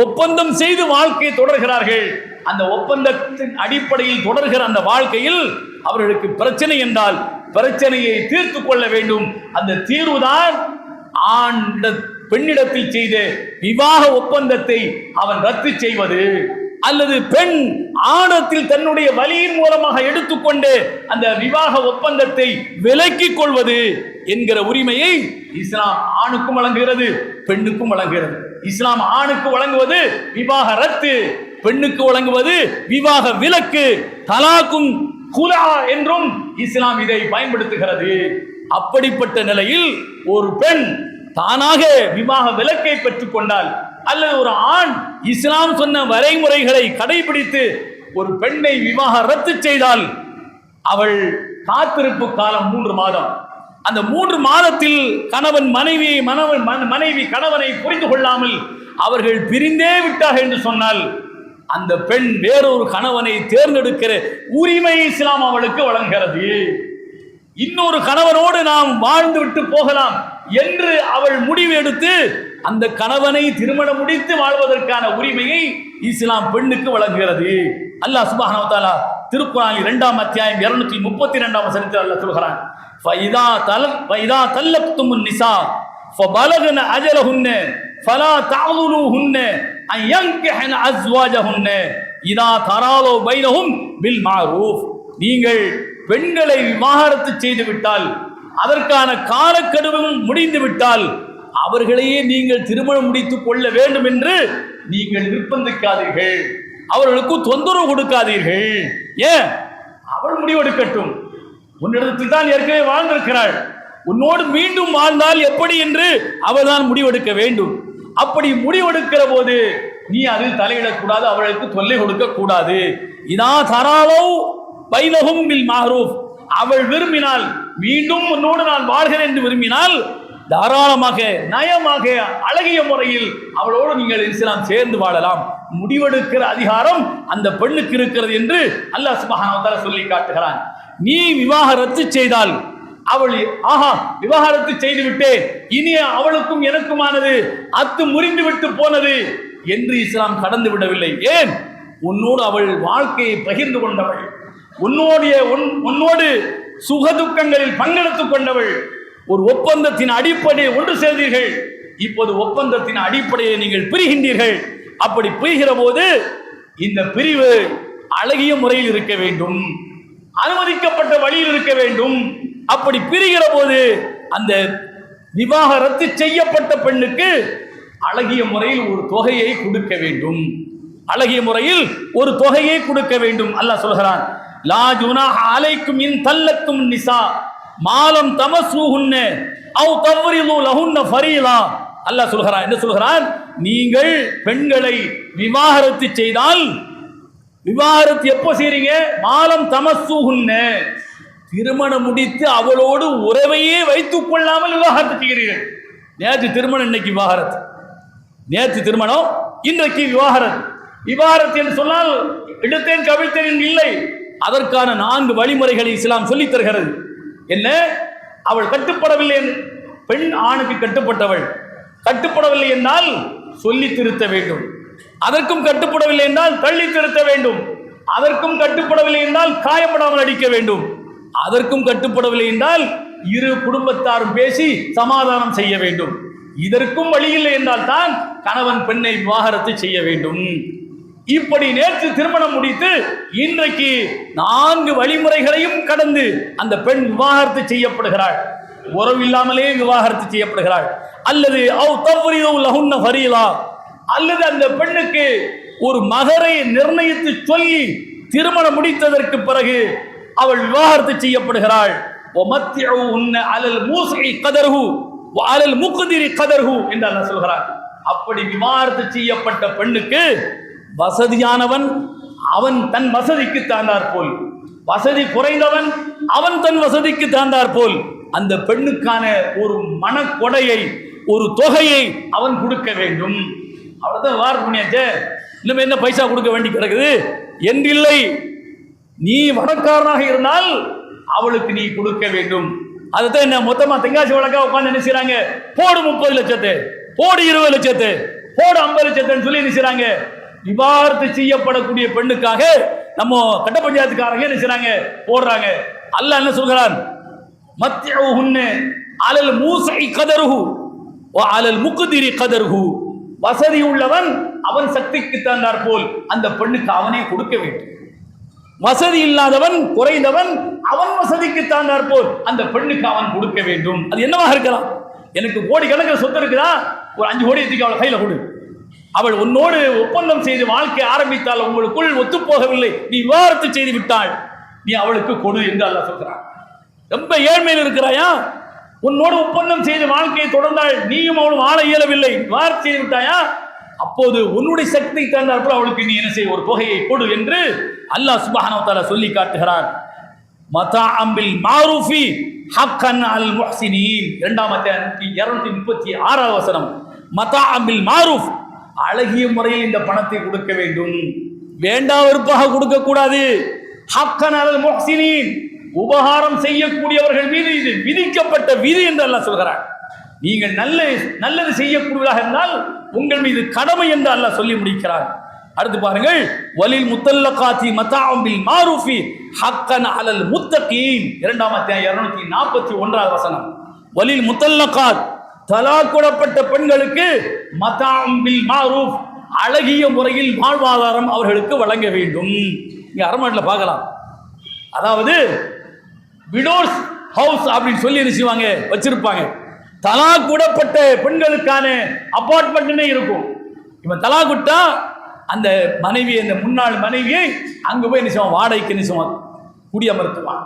ஒப்பந்தம் செய்து வாழ்க்கையை தொடர்கிறார்கள். அந்த ஒப்பந்தத்தின் அடிப்படையில் தொடர்கிற அந்த வாழ்க்கையில் அவர்களுக்கு பிரச்சனை என்றால் பிரச்சனையை தீர்த்து கொள்ள வேண்டும். அந்த தீர்வுதான் பெண்ணிடத்தில் செய்த விவாக ஒப்பந்தத்தை அவன் ரத்து செய்வது, அல்லது பெண் ஆணத்தில் தன்னுடைய வலியின் மூலமாக எடுத்துக்கொண்டு அந்த விவாக ஒப்பந்தத்தை விலக்கிக் கொள்வது என்கிற உரிமையை இஸ்லாம் ஆணுக்கும் வழங்குகிறது, பெண்ணுக்கும் வழங்குகிறது. இஸ்லாம் ஆணுக்கு வழங்குவது விவாக ரத்து, பெண்ணுக்கு வழங்குவது விவாக விலக்கு. தலாக்கும் குலா என்றும் இஸ்லாம் இதை பயன்படுத்துகிறது. அப்படிப்பட்ட நிலையில் ஒரு பெண் தானாக விவாக விலக்கை பெற்றுக் கொண்டால், அல்லது ஒரு ஆண் இஸ்லாம் சொன்ன வரைமுறைகளை கடைபிடித்து ஒரு பெண்ணை விவாக ரத்து செய்தால், அவள் காத்திருப்பு காலம் 3 மாதம். அந்த 3 மாதத்தில் கணவன் மனைவி கணவனை புரிந்து கொள்ளாமல் அவர்கள் பிரிந்தே விட்டார்கள் என்று சொன்னால், அந்த பெண் வேறொரு கணவனை தேர்ந்தெடுக்கிற உரிமை இஸ்லாம் அவளுக்கு வழங்குகிறது. இன்னொரு கணவனோடு நாம் வாழ்ந்து விட்டு போகலாம் என்று அவள் முடிவு எடுத்து அந்த கணவனை திருமணம் முடித்து வாழ்வதற்கான உரிமையை இஸ்லாம் பெண்ணுக்கு வழங்குகிறது. அல்லாஹ் சுப்ஹானஹு வ தஆலா திருக்குர்ஆனில் 2ஆம் அத்தியாயம் 232ஆம் வசனத்தில் அல்லாஹ் சொல்கிறான், ஃபைதா தல்லக்துமுன் நிசா ஃபபலக்ன அஜலஹுன்ன ஃபலா தஅதுலுஹுன்ன அன் யன்கிஹன அஸ்வாஜஹுன்ன இதா தராலு பைனஹும் பில் மஅரூஃப். நீங்கள் பெண்களை விவாகரத்து செய்து விட்டால், அதற்கான காலக்கெடுவும் முடிந்து விட்டால், அவர்களையே நீங்கள் திருமணம் முடித்துக் கொள்ள வேண்டும் என்று நீங்கள் நிர்பந்திக்காதீர்கள், அவர்களுக்கு தொந்தரவு கொடுக்காதீர்கள். ஏன்? அவள் முடிவெடுக்கட்டும். உன்னிடத்தில் தான் ஏற்கனவே வாழ்ந்திருக்கிறாள், உன்னோடு மீண்டும் வாழ்ந்தால் எப்படி என்று அவள் தான் முடிவெடுக்க வேண்டும். அப்படி முடிவெடுக்கிற போது நீ அதில் தலையிடக்கூடாது, அவளுக்கு தொல்லை கொடுக்க கூடாது. இதா தராலோ பைனஹும் பில் மஅரூஃப். அவள் விரும்பினால், மீண்டும் உன்னோடு நான் வாழ்கிறேன் என்று விரும்பினால், தாராளமாக நயமாக அழகிய முறையில் அவளோடு நீங்கள் இஸ்லாம் சேர்ந்து வாழலாம். முடிவெடுக்கிற அதிகாரம் அந்த பெண்ணுக்கு இருக்கிறது என்று அல்லாஹ் சுப்ஹானஹு வ தஆலா சொல்லி காட்டுகிறான். நீ விவாகரத்து செய்தால், அவள் விவாகரத்து செய்து விட்டேன், இனி அவளுக்கும் எனக்குமானது அத்து முறிந்து விட்டு போனது என்று இஸ்லாம் கடந்து விடவில்லை. ஏன்? உன்னோடு அவள் வாழ்க்கையை பகிர்ந்து கொண்டவள், உன்னோடு சுகதுக்கங்களில் பங்கெடுத்துக் கொண்டவள், ஒரு ஒப்பந்தத்தின் அடிப்படையை ஒன்று சேர்ந்தீர்கள். இப்போது ஒப்பந்தத்தின் அடிப்படையை நீங்கள் பிரிகின்றீர்கள். அப்படி பிரிகிற போது இந்த பிரிவு அழகிய முறையில் இருக்க வேண்டும், அனுமதிக்கப்பட்ட வழியில் இருக்க வேண்டும். அப்படி பிரிகிற போது அந்த விவாகரத்து செய்யப்பட்ட பெண்ணுக்கு அழகிய முறையில் ஒரு தொகையை கொடுக்க வேண்டும், அழகிய முறையில் ஒரு தொகையை கொடுக்க வேண்டும். அல்லாஹ் சொல்கிறான், லா ஜுனாஹ அலைக்கும் இன் தல்லத்தும் நிசா மாலம் தமஸ்ஸூஹுன்ன அவ் தவ்ரிது லஹுன்ன ஃபரீலா. அல்லாஹ் சொல்கிறான், என்ன சொல்கிறான்? நீங்கள் பெண்களை விவாகரத்து செய்தால், விவாகரத்து எப்போ செய்றீங்க? மாலம் தமஸ்ஸூஹுன்ன, திருமணம் முடித்து அவளோடு உறவையே வைத்துக் கொள்ளாமல் விவாகரத்து செய்கிறீர்கள். நேற்று திருமணம், இன்னைக்கு விவாகரத்து. நேற்று திருமணம், இன்றைக்கு விவாகரத்து. விவாகரத்து என்று சொன்னால் எடுத்தேன் கவிழ்த்தேன் இல்லை, அதற்கான 4 வழிமுறைகளை இஸ்லாம் சொல்லித் தருகிறது. என்ன? அவள் கட்டுப்படவில்லை, பெண் ஆணுக்கு கட்டுப்பட்டவள், கட்டுப்படவில்லை என்றால் சொல்லி திருத்த வேண்டும். அதற்கும் கட்டுப்படவில்லை என்றால் தள்ளி திருத்த வேண்டும். அதற்கும் கட்டுப்படவில்லை என்றால் காயப்படாமல் அடிக்க வேண்டும். அதற்கும் கட்டுப்படவில்லை என்றால் இரு குடும்பத்தாரும் பேசி சமாதானம் செய்ய வேண்டும். இதற்கும் வழியில்லை என்றால் தான் கணவன் பெண்ணை விவாகரத்து செய்ய வேண்டும். இப்படி நேற்று திருமணம் முடித்து இன்றைக்கு 4 வழிமுறைகளையும் கடந்து அந்த பெண் விவாகரத்து செய்யப்படுகிறாள், உறவில்லாமலே விவாகரத்து செய்யப்படுகிறாள். அல்லது அல்லது அந்த பெண்ணுக்கு ஒரு மகரை நிர்ணயித்து சொல்லி திருமணம் முடித்ததற்கு பிறகு அவள் விவாகரத்து செய்யப்படுகிறாள். என்று அல்லாஹ் சொல்கிறார். அப்படி விவாகரத்து செய்யப்பட்ட பெண்ணுக்கு வசதியானவன் அவன் தன் வசதிக்கு தாண்டார் போல், வசதி குறைந்தவன் அவன் தன் வசதிக்கு தாண்டார் போல் அந்த பெண்ணுக்கான ஒரு மனக்கொடையை, ஒரு தொகையை அவன் கொடுக்க வேண்டும். அவ்வளவுதான் வார் பண்ணியாச்சே, இன்னும் என்ன பைசா கொடுக்க வேண்டி கிடக்குது என்றில்லை. நீ வடக்காரனாக இருந்தால் அவளுக்கு நீ கொடுக்க வேண்டும். அதுதான் என்ன மொத்தமா தெங்காசி வழக்கா உட்காந்து என்ன செய்றாங்க? போடு 30 லட்சத்தை, போடு 20 லட்சத்தை, போடு 50 லட்சத்தை சொல்லி என்ன செய்றாங்க? விவாகரத்து செய்யப்படக்கூடிய பெண்ணுக்காக நம்ம கட்ட பஞ்சாயத்துக்காரங்க என்ன செய்றாங்க, போடுறாங்க. அல்லாஹ் என்ன சொல்கிறான், மத்யஉஹுன்ன அலல் மூஸி கதருஹு வ அலல் முக்திரி கதருஹு. வசதி உள்ளவன் அவன் சக்திக்கு தந்தார் போல் அந்த பெண்ணுக்கு அவனே கொடுக்க வேண்டும். வசதி இல்லாதவன் குறைந்தவன் அவன் வசதிக்கு தாண்டார் போல் அந்த பெண்ணுக்கு அவன் கொடுக்க வேண்டும். அது என்னவாக இருக்கலாம்? எனக்கு கோடி கணக்கில் சொத்து இருக்குதா, ஒரு 5 கோடி தூக்கி அவளை கையில் கொடு. அவள் உன்னோடு ஒப்பந்தம் செய்து வாழ்க்கை ஆரம்பித்தால் உங்களுக்குள் ஒத்துப்போகவில்லை, நீ விவாகரத்து செய்து விட்டாள், நீ அவளுக்கு கொடு என்று அல்லாஹ் சொல்கிறான். ரொம்ப ஏழ்மையில் இருக்கிறாயா, உன்னோடு ஒப்பந்தம் செய்து வாழ்க்கையை தொடர்ந்தால் நீயும் அவளும் வாழ இயலவில்லை, விவாகரத்து செய்து விட்டாயா, அப்போது உன்னுடைய சக்தி தந்தாற்போல் அவளுக்கு நீ என்ன செய்ய, ஒரு தொகையை கொடு என்று அல்லாஹ் சுப்ஹானஹு வ தஆலா சொல்லி காட்டுகிறான். மதாஅம் பில் மாரூஃபி ஹக்கன் அல் முஹ்சினீன். 236 வசனம். மதாஅம் பில் மாரூஃப், அழகிய முறையில் இந்த பணத்தை கொடுக்க வேண்டும், வேண்டா வெறுப்பாக கொடுக்க கூடாது. ஹக்கன் அல் முஹ்சினீன், உபகாரம் செய்யக்கூடியவர்கள் மீது இது விதிக்கப்பட்ட விதி என்று அல்லாஹ் சொல்கிறான். நீங்கள் நல்லது செய்யக்கூடியவராக இருந்தால் உங்கள் மீது கடமை என்று அல்லாஹ் சொல்லி முடிக்கிறார். அடுத்து பாருங்கள், வலில் முத்தல்லகாத்தி மதாஅம் பில் மாரூஃபி ஹக்கன் அலல் முத்தகீன். 241 வசனம். வலில் முத்தல்லகாத், தலாக்குடப்பட்ட பெண்களுக்கு மதாஅம் பில் மாரூஃப், அழகிய முறையில் வாழ்வாதாரம் அவர்களுக்கு வழங்க வேண்டும். இங்க அரண்மனையில் பார்க்கலாம், அதாவது விடோஸ் ஹவுஸ் அப்படின்னு சொல்லி என்ன செய்வாங்க, வச்சிருப்பாங்க. தலாக் விடப்பட்ட பெண்களுக்கான அபார்ட்மெண்ட்னே இருக்கும். இவன் தலாக் விட்டா அந்த மனைவியை, அந்த முன்னாள் மனைவியை அங்கே போய் என்ன செய்வான், வாடகைக்கு என்ன செய்வான், குடியமர்த்துவான்.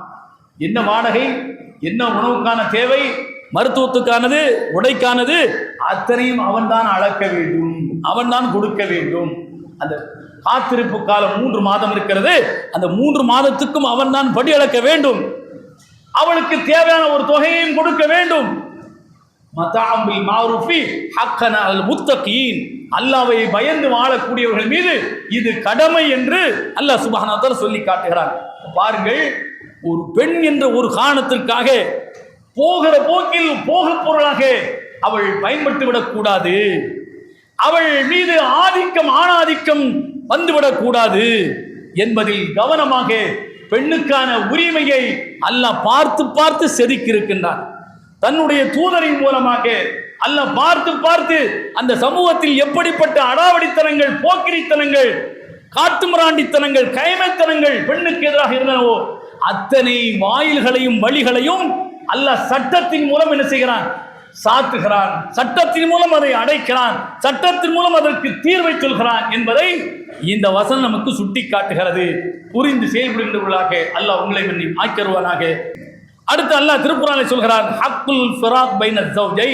என்ன வாடகை, என்ன உணவுக்கான தேவை, மருத்துவத்துக்கானது, உடைக்கானது, அத்தனையும் அவன் தான் அளக்க வேண்டும், அவன் தான் கொடுக்க வேண்டும். அந்த காத்திருப்பு காலம் 3 மாதம் இருக்கிறது, அந்த 3 மாதத்துக்கும் அவன் தான் படி அளக்க வேண்டும். அவளுக்கு தேவையான ஒரு தொகையையும் கொடுக்க வேண்டும். மதாஅம் பில் மாரூஃபி ஹக்கன் அலல் முத்தகீன், அல்லாஹ்வை பயந்து வாழக்கூடியவர்கள் மீது இது கடமை என்று அல்லாஹ் சுப்ஹானஹு வ தஆலா சொல்லி காட்டுகிறார். பாருங்கள், ஒரு பெண் என்ற ஒரு காரணத்திற்காக போகிற போக்கில் போக பொருளாக அவள் பயன்பட்டு விடக்கூடாது. அவள் மீது ஆதிக்கம், ஆணாதிக்கம் வந்துவிடக் கூடாது என்பதில் கவனமாக பெண்ணுக்கான உரிமையை அல்லாஹ் பார்த்து பார்த்து செதுக்கி இருக்கின்றான். தன்னுடைய தூதரின் மூலமாக அல்லாஹ் பார்த்து பார்த்து அந்த சமூகத்தில் எப்படிப்பட்ட அடாவடித்தனங்கள், போக்கிரித்தனங்கள், காட்டுமிராண்டித்தனங்கள், கைமைத்தனங்கள் பெண்ணுக்கு எதிராக இருந்தனவோ அத்தனை வாயில்களையும் வழிகளையும் அல்லாஹ் சட்டத்தின் மூலம் என்ன செய்கிறான், சாத்துகிறான். சட்டத்தின் மூலம் அதை அடைக்கிறான், சட்டத்தின் மூலம் அதற்கு தீர்வை சொல்கிறான் என்பதை இந்த வசனம் நமக்கு சுட்டி காட்டுகிறது. புரிந்து செயல்படுகின்றவர்களாக அல்லாஹ் உங்களை ஆக்கிருவானாக. அடுத்து அல்லாஹ் திருக்குர்ஆனிலே சொல்கிறான், ஹக்குல் ஃபிராக் பைன ஸௌஜை.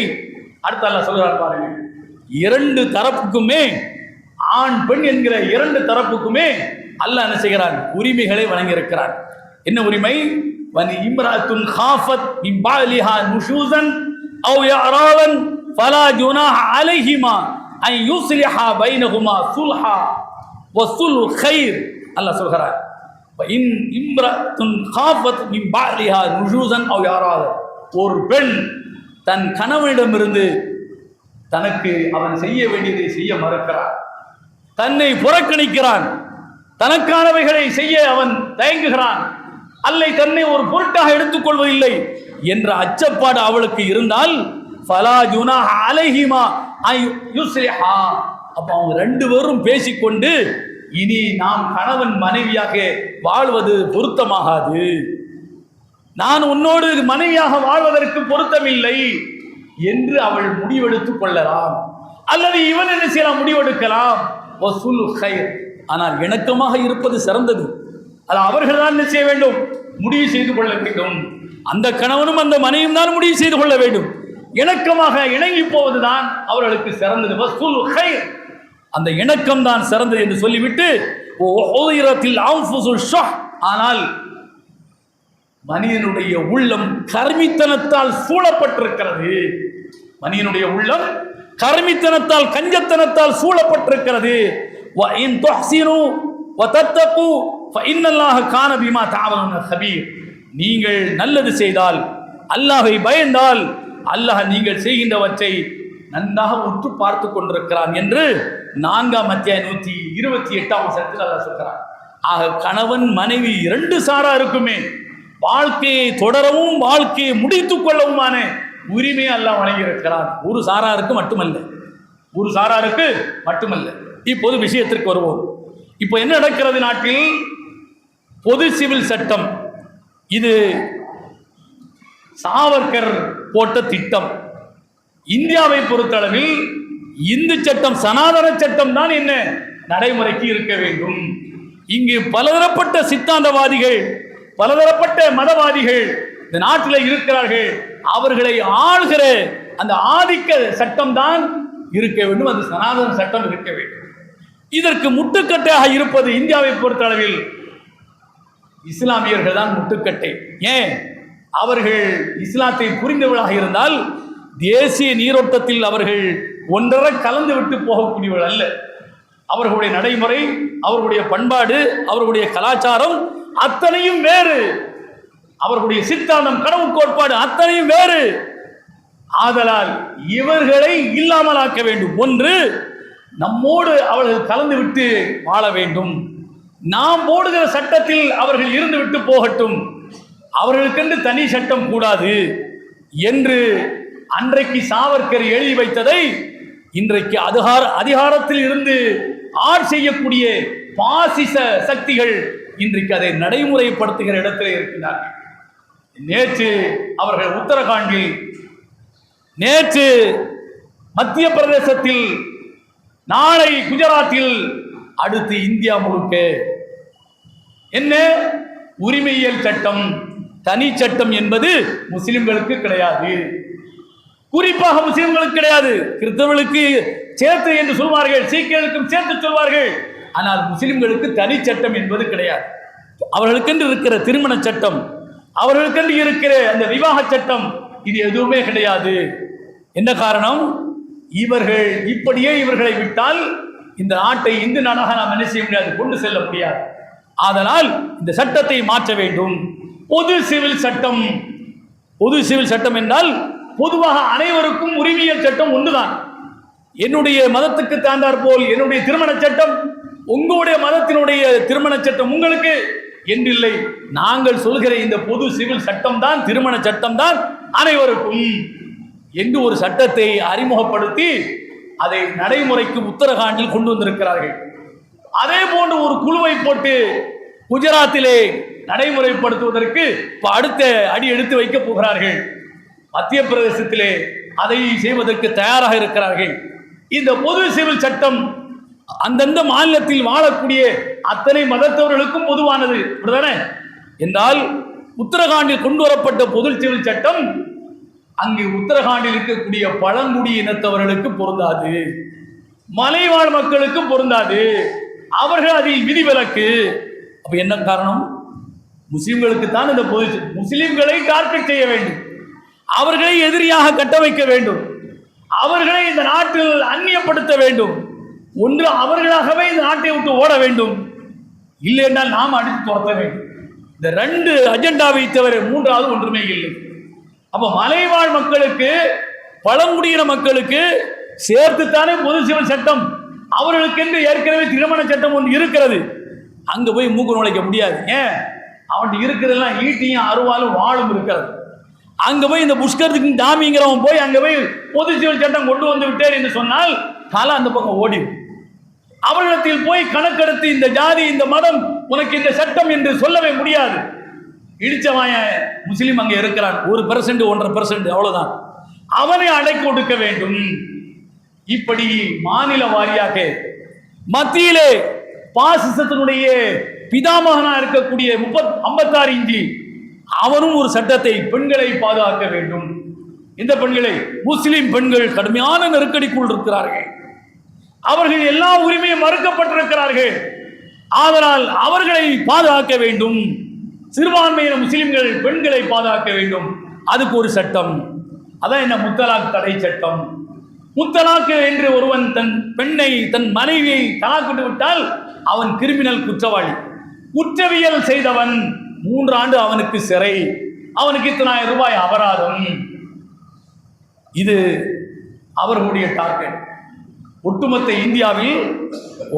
அடுத்து அல்லாஹ் சொல்கிறான் பாருங்க, 2 தரப்புக்குமே, ஆண் பெண் என்கிற 2 தரப்புக்குமே அல்லாஹ் என்ன செய்கிறான், உரிமைகளை வழங்கி இருக்கிறான். என்ன உரிமை? வன் இம்ராத்துன் காஃபத் மின் பாலிஹா நுஷூஸன் அவ் இஅராதன் ஃபலா ஜுனாஹ அலைஹிமா அன் யுஸ்லிஹா பைனஹுமா சுல்ஹா வஸுல் கைர். அல்லாஹ் சொல்கிறான், ஒரு பெண் தன் கணவனிடமிருந்து தனக்கு அவன் செய்ய வேண்டியதை செய்ய மறுக்கிறான், தன்னை புறக்கணிக்கிறான், தனக்கானவைகளை செய்ய அவன் தயங்குகிறான், அல்லை தன்னை ஒரு பொருட்டாக எடுத்துக்கொள்வதில்லை என்ற அச்சப்பாடு அவளுக்கு இருந்தால் ஃபலா ஜுனாஹ அலைஹிமா ஐ யுஸ்லிஹா, அப்ப அவங்க 2 பேரும் பேசிக்கொண்டு இனி நாம் கணவன் மனைவியாக வாழ்வது பொருத்தமாகாது, நான் உன்னோடு மனைவியாக வாழ்வதற்கு பொருத்தமில்லை என்று அவள் முடிவெடுத்துக் கொள்ளலாம். அல்லது இவன் என்ன செய்யலாம், முடிவெடுக்கலாம். வஸுல் கைர், ஆனால் இணக்கமாக இருப்பது சிறந்தது. அது அவர்கள் தான் என்ன செய்ய வேண்டும், முடிவு செய்து கொள்ள வேண்டும். அந்த கணவனும் அந்த மனைவியும் தான் முடிவு செய்து கொள்ள வேண்டும். இணக்கமாக இணங்கி போவதுதான் அவர்களுக்கு சிறந்தது. வஸுல் கைர், அந்த இணக்கம் தான் சிறந்தது என்று சொல்லிவிட்டு, ஆனால் மனிதனுடைய உள்ளம் கர்மித்தனத்தால் சூழப்பட்டிருக்கிறது. மனிதனுடைய உள்ளம் கர்மித்தனத்தால், கஞ்சத்தனத்தால் சூழப்பட்டிருக்கிறது. நீங்கள் நல்லது செய்தால், அல்லாஹை பயந்தால், அல்லாஹ் நீங்கள் செய்கின்றவற்றை நன்றாக உற்று பார்த்து கொண்டிருக்கிறான் என்று 4ஆம் அத்தியாயம் 128ஆம் வசனத்தில் அல்லாஹ் சொல்கிறான். ஆக கணவன் மனைவி இரண்டு சாராருக்குமே வாழ்க்கையை தொடரவும் வாழ்க்கையை முடித்துக் கொள்ளவுமான உரிமையை அல்லாஹ் வழங்கியிருக்கிறார். ஒரு சாராருக்கு மட்டுமல்ல. இப்போது விஷயத்திற்கு வருவோம். இப்போ என்ன நடக்கிறது நாட்டில்? பொது சிவில் சட்டம், இது சாவர்கர் போட்ட திட்டம். இந்தியாவை பொறுத்தளவில் இந்து சட்டம், சனாதன சட்டம் தான் என்ன நடைமுறைக்கு இருக்க வேண்டும். இங்கு பலதரப்பட்ட சித்தாந்தவாதிகள், பலதரப்பட்ட மதவாதிகள் இந்த நாட்டில் இருக்கிறார்கள். அவர்களை ஆள்கிற அந்த ஆதிக்க சட்டம் தான் இருக்க வேண்டும், அது சனாதன சட்டம் இருக்க வேண்டும். இதற்கு முட்டுக்கட்டையாக இருப்பது இந்தியாவை பொறுத்தளவில் இஸ்லாமியர்கள் தான் முட்டுக்கட்டை. ஏன்? அவர்கள் இஸ்லாத்தை புரிந்தவர்களாக இருந்தால் தேசிய நீரோட்டத்தில் அவர்கள் ஒன்றரை கலந்து விட்டு போகக்கூடியவர்கள் அல்ல. அவர்களுடைய நடைமுறை, அவர்களுடைய பண்பாடு, அவர்களுடைய கலாச்சாரம் அத்தனையும் வேறு. அவர்களுடைய சித்தாந்தம், கடவுள் கோட்பாடு அத்தனையும் வேறு. ஆதலால் இவர்களை இல்லாமலாக்க வேண்டும். ஒன்று, நம்மோடு அவர்கள் கலந்து விட்டு வாழ வேண்டும். நாம் போடுகிற சட்டத்தில் அவர்கள் இருந்து விட்டு போகட்டும், அவர்களுக்கென்று தனி சட்டம் கூடாது என்று அன்றைக்கு சாவர்கர் எழுதி வைத்ததை இன்றைக்கு அதிகாரத்தில் இருந்து ஆட்சி செய்யக்கூடிய பாசிச சக்திகள் இன்றைக்கு அதை நடைமுறைப்படுத்துகிற இடத்தில் இருக்கிறார்கள். நேற்று அவர்கள் உத்தரகாண்டில், நேற்று மத்திய பிரதேசத்தில், நாளை குஜராத்தில், அடுத்து இந்தியா முழுக்க என்ன உரிமையியல் சட்டம், தனி சட்டம் என்பது முஸ்லிம்களுக்கு கிடையாது. குறிப்பாக முஸ்லிம்களுக்கு கிடையாது. கிறிஸ்தவர்களுக்கு சேர்த்து என்று சொல்வார்கள், சீக்கியர்களுக்கும் சேர்த்து சொல்வார்கள். ஆனால் முஸ்லிம்களுக்கு தனி சட்டம் என்பது கிடையாது. அவர்களுக்கென்று இருக்கிற திருமண சட்டம், அவர்களுக்கென்று இருக்கிற அந்த விவாக சட்டம், இது எதுவுமே கிடையாது. என்ன காரணம்? இவர்கள் இப்படியே இவர்களை விட்டால் இந்த நாட்டை இந்து நாடாக நாம் என்ன செய்ய முடியாது, கொண்டு செல்ல முடியாது. ஆதலால் இந்த சட்டத்தை மாற்ற வேண்டும். பொது சிவில் சட்டம். பொது சிவில் சட்டம் என்றால் பொதுவாக அனைவருக்கும் உரிமையல் சட்டம் ஒன்றுதான். என்னுடைய மதத்துக்கு தாண்டார் போல் என்னுடைய திருமண சட்டம், உங்களுடைய மதத்தினுடைய திருமண சட்டம் உங்களுக்கு என்றில்லை. நாங்கள் சொல்கிற இந்த பொது சிவில் சட்டம் தான், திருமண சட்டம் தான் அனைவருக்கும் என்று ஒரு சட்டத்தை அறிமுகப்படுத்தி அதை நடைமுறைக்கு உத்தரகாண்டில் கொண்டு வந்திருக்கிறார்கள். அதே போன்று ஒரு குழுவை போட்டு குஜராத்திலே நடைமுறைப்படுத்துவதற்கு அடுத்த அடி எடுத்து வைக்கப் போகிறார்கள். மத்திய பிரதேசத்திலே அதை செய்வதற்கு தயாராக இருக்கிறார்கள். இந்த பொது சிவில் சட்டம் அந்தந்த மாநிலத்தில் வாழக்கூடிய அத்தனை மதத்தவர்களுக்கும் பொதுவானது என்றால், உத்தரகாண்டில் கொண்டு வரப்பட்ட பொது சிவில் சட்டம் அங்கு உத்தரகாண்டில் இருக்கக்கூடிய பழங்குடி இனத்தவர்களுக்கு பொருந்தாது, மலைவாழ் மக்களுக்கு பொருந்தாது. அவர்கள் அதில் விதிவிலக்கு. அப்ப என்ன காரணம்? முஸ்லிம்களுக்கு தான் இந்த பொது, முஸ்லிம்களை டார்கெட் செய்ய வேண்டும், அவர்களை எதிரியாக கட்டமைக்க வேண்டும், அவர்களை இந்த நாட்டில் அந்நியப்படுத்த வேண்டும். ஒன்று அவர்களாகவே இந்த நாட்டை விட்டு ஓட வேண்டும், இல்லை என்றால் நாம் அடித்து துரத்த வேண்டும். இந்த ரெண்டு அஜெண்டாவை தவிர மூன்றாவது ஒன்றுமே இல்லை. அப்ப மலைவாழ் மக்களுக்கு, பழங்குடியின மக்களுக்கு சேர்த்துத்தானே பொது சிவில் சட்டம். அவர்களுக்கென்று ஏற்கனவே திருமண சட்டம் ஒன்று இருக்கிறது. அங்க போய் மூக்கு நுழைக்க முடியாது. ஏன்? அவன் இருக்கிறதெல்லாம் ஈட்டியும் அருவாலும் வாழும் இருக்கிறது. அங்க போய் இந்த புஷ்கரத்துக்கு டாமிங்கிறவன் போய் அங்க போய் பொது சிவில் சட்டம் கொண்டு வந்து விட்டேன் என்று சொன்னால் தலை அந்த பக்கம் ஓடிடும். அவர்களிடத்தில் போய் கணக்கெடுத்து இந்த ஜாதி, இந்த மதம், உனக்கு இந்த சட்டம் என்று சொல்லவே முடியாது. இடிச்சவாய முஸ்லீம் அங்கே இருக்கிறான், 1%, 1.5%, அவ்வளவுதான். அவனை அடக்கி ஒடுக்க வேண்டும். இப்படி மாநில வாரியாக மத்தியிலே பாசிசத்தினுடைய பிதாமகனா இருக்கக்கூடிய 56 இஞ்சி அவரும் ஒரு சட்டத்தை, பெண்களை பாதுகாக்க வேண்டும். இந்த பெண்களை, முஸ்லிம் பெண்கள் கடுமையான நெருக்கடிக்குள் இருக்கிறார்கள். அவர்கள் எல்லா உரிமையும் மறுக்கப்பட்டிருக்கிறார்கள். ஆதலால் அவர்களை பாதுகாக்க வேண்டும். சிறுபான்மையின முஸ்லிம்கள் பெண்களை பாதுகாக்க வேண்டும். அதுக்கு ஒரு சட்டம். அதான் என்ன? முத்தலாக் தடை சட்டம். முத்தலாக்கு என்று ஒருவன் தன் பெண்ணை, தன் மனைவியை தலாக்கிட்டு விட்டால் அவன் கிரிமினல் குற்றவாளி. குற்றவியல் செய்தவன் 3 ஆண்டு அவனுக்கு சிறை, அவனுக்கு இத்தனாயிரம் ரூபாய் அபராதம். இது அவர்களுடைய டார்கெட். ஒட்டுமொத்த இந்தியாவில்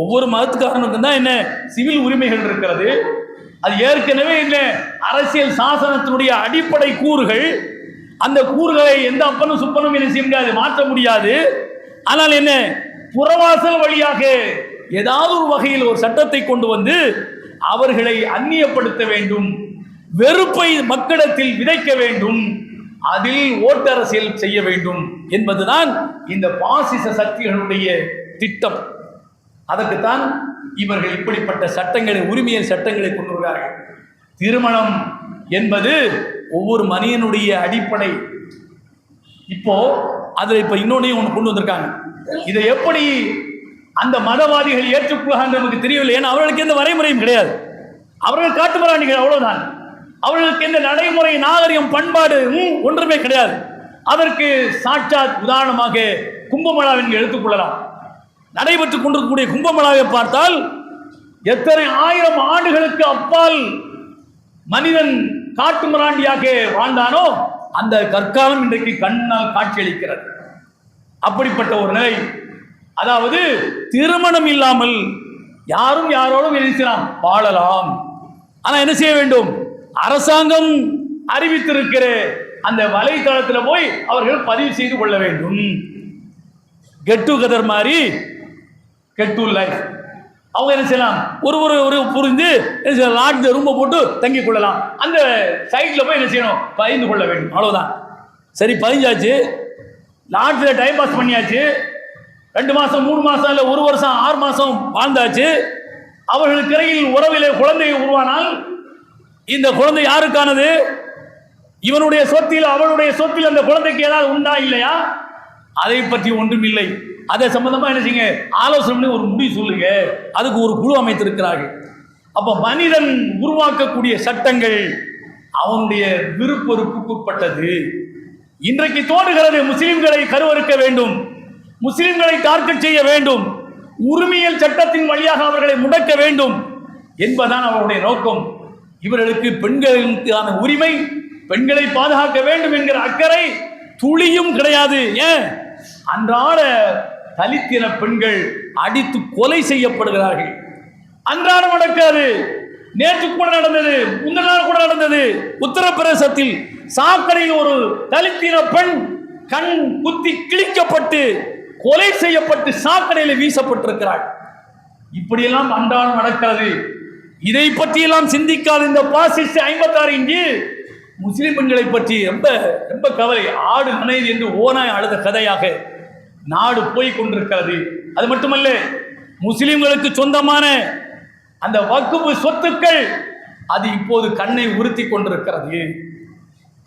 ஒவ்வொரு மதத்துக்காரனுக்கும் தான் என்ன சிவில் உரிமைகள் இருக்கிறது. அது ஏற்கனவே என்ன அரசியல் சாசனத்தினுடைய அடிப்படை கூறுகள். அந்த கூறுகளை எந்த அப்பனும் சுப்பனும் என்ன செய்ய முடியாது, மாற்ற முடியாது. ஆனால் என்ன புறவாசல் வழியாக ஏதாவது ஒரு வகையில் ஒரு சட்டத்தை கொண்டு வந்து அவர்களை அந்நியப்படுத்த வேண்டும், வெறுப்பை மக்களிடத்தில் விதைக்க வேண்டும், அதில் ஓட்டரசியல் செய்ய வேண்டும் என்பதுதான் இந்த பாசிச சக்திகளுடைய திட்டம். அதற்குத்தான் இவர்கள் இப்படிப்பட்ட சட்டங்களை, உரிமையல் சட்டங்களை கொண்டு வருகிறார்கள். திருமணம் என்பது ஒவ்வொரு மனிதனுடைய அடிப்படை. இப்போ அதில் இப்போ இன்னொன்னையும் ஒன்று கொண்டு வந்திருக்காங்க. இதை எப்படி அந்த மதவாதிகள் ஏற்றுக்கொள்ளாங்க நமக்கு தெரியவில்லை. ஏன்னா அவர்களுக்கு எந்த வரைமுறையும் கிடையாது. அவர்கள் காட்டுமிராண்டிகள், அவ்வளவுதான். அவர்களுக்கு எந்த நடைமுறை, நாகரிகம், பண்பாடு ஒன்றுமே கிடையாது. அதற்கு சாட்சாத் உதாரணமாக கும்பமேளாவை நீங்கள் எடுத்துக்கொள்ளலாம். நடைபெற்றுக் கொண்டிருக்கக்கூடிய கும்பமேளாவை பார்த்தால் எத்தனை ஆயிரம் ஆண்டுகளுக்கு அப்பால் மனிதன் காட்டுமிராண்டியாக வாழ்ந்தானோ அந்த கற்காலம் இன்றைக்கு கண்ணால் காட்சியளிக்கிறது. அப்படிப்பட்ட ஒரு நிலை. அதாவது திருமணம் இல்லாமல் யாரும் யாரோடும் நினைக்கலாம், வாழலாம். ஆனால் என்ன செய்ய வேண்டும்? அரசாங்கம் அறிவித்திருக்கிற அந்த வலைத்தளத்தில் போய் அவர்கள் பதிவு செய்து கொள்ள வேண்டும். கெட் டுகெதர் மாதிரி கெட் டு லைஃப். அவங்க என்ன செய்யலாம், ஒரு புரிந்து லாட்ஜ் ரூமை போட்டு தங்கிக் கொள்ளலாம். அந்த சைட்ல போய் என்ன செய்யணும், பதிந்து கொள்ள வேண்டும். அவ்வளவுதான். சரி, பதிஞ்சாச்சு, லாட்ஜில் டைம் பாஸ் பண்ணியாச்சு. 2 மாதம் 3 மாதம் இல்லை 1 வருஷம் 6 மாதம் வாழ்ந்தாச்சு. அவர்களுக்கு இடையில் உறவிலே குழந்தை உருவானால் இந்த குழந்தை யாருக்கானது? இவனுடைய சொத்தில் அவளுடைய சொத்தில் அந்த குழந்தைக்கு ஏதாவது உண்டா இல்லையா? அதை பற்றி ஒன்றும் இல்லை. அதை சம்பந்தமா என்ன செய்யுங்க, ஆலோசனை பண்ணி ஒரு முடிவு சொல்லுங்க. அதுக்கு ஒரு குழு அமைத்திருக்கிறார்கள். அப்ப மனிதன் உருவாக்கக்கூடிய சட்டங்கள் அவனுடைய விருப்பொறுப்புக்கு உட்பட்டது. இன்றைக்கு தோன்றுகிறது முஸ்லிம்களை கருவறுக்க வேண்டும், முஸ்லிம்களை டார்கெட் செய்ய வேண்டும், உரிமையல் சட்டத்தின் வழியாக அவர்களை முடக்க வேண்டும் என்பதுதான் அவருடைய நோக்கம். இவர்களுக்கு பெண்களுக்கான உரிமை, பெண்களை பாதுகாக்க வேண்டும் என்கிற அக்கறை துளியும் கிடையாது. ஏன்? அன்றாட தலித்தின பெண்கள் அடித்து கொலை செய்யப்படுகிறார்கள். அன்றாடம் நடக்காது. நேற்று கூட நடந்தது, முந்தின நாள் கூட நடந்தது. உத்தரப்பிரதேசத்தில் சாக்கடையில் ஒரு தலித்தின பெண் கண் குத்தி கிழிக்கப்பட்டு கொலை செய்யப்பட்டு சாக்கடையில் வீசப்பட்டிருக்கிறாள். இப்படியெல்லாம் அன்றாடம் நடக்கிறது. இதை பற்றியெல்லாம் சிந்திக்காத இந்த பாசிஸ்ட் 56 இங்கு முஸ்லிம் பெண்களை பற்றி ரொம்ப ரொம்ப கவலை. ஆடு நனைது என்று ஓனாய் அழுத கதையாக நாடு போய் கொண்டிருக்கிறது. அது மட்டுமல்ல, முஸ்லிம்களுக்கு சொந்தமான அந்த வக்ஃப் சொத்துக்கள் அது இப்போது கண்ணை உறுத்தி கொண்டிருக்கிறது.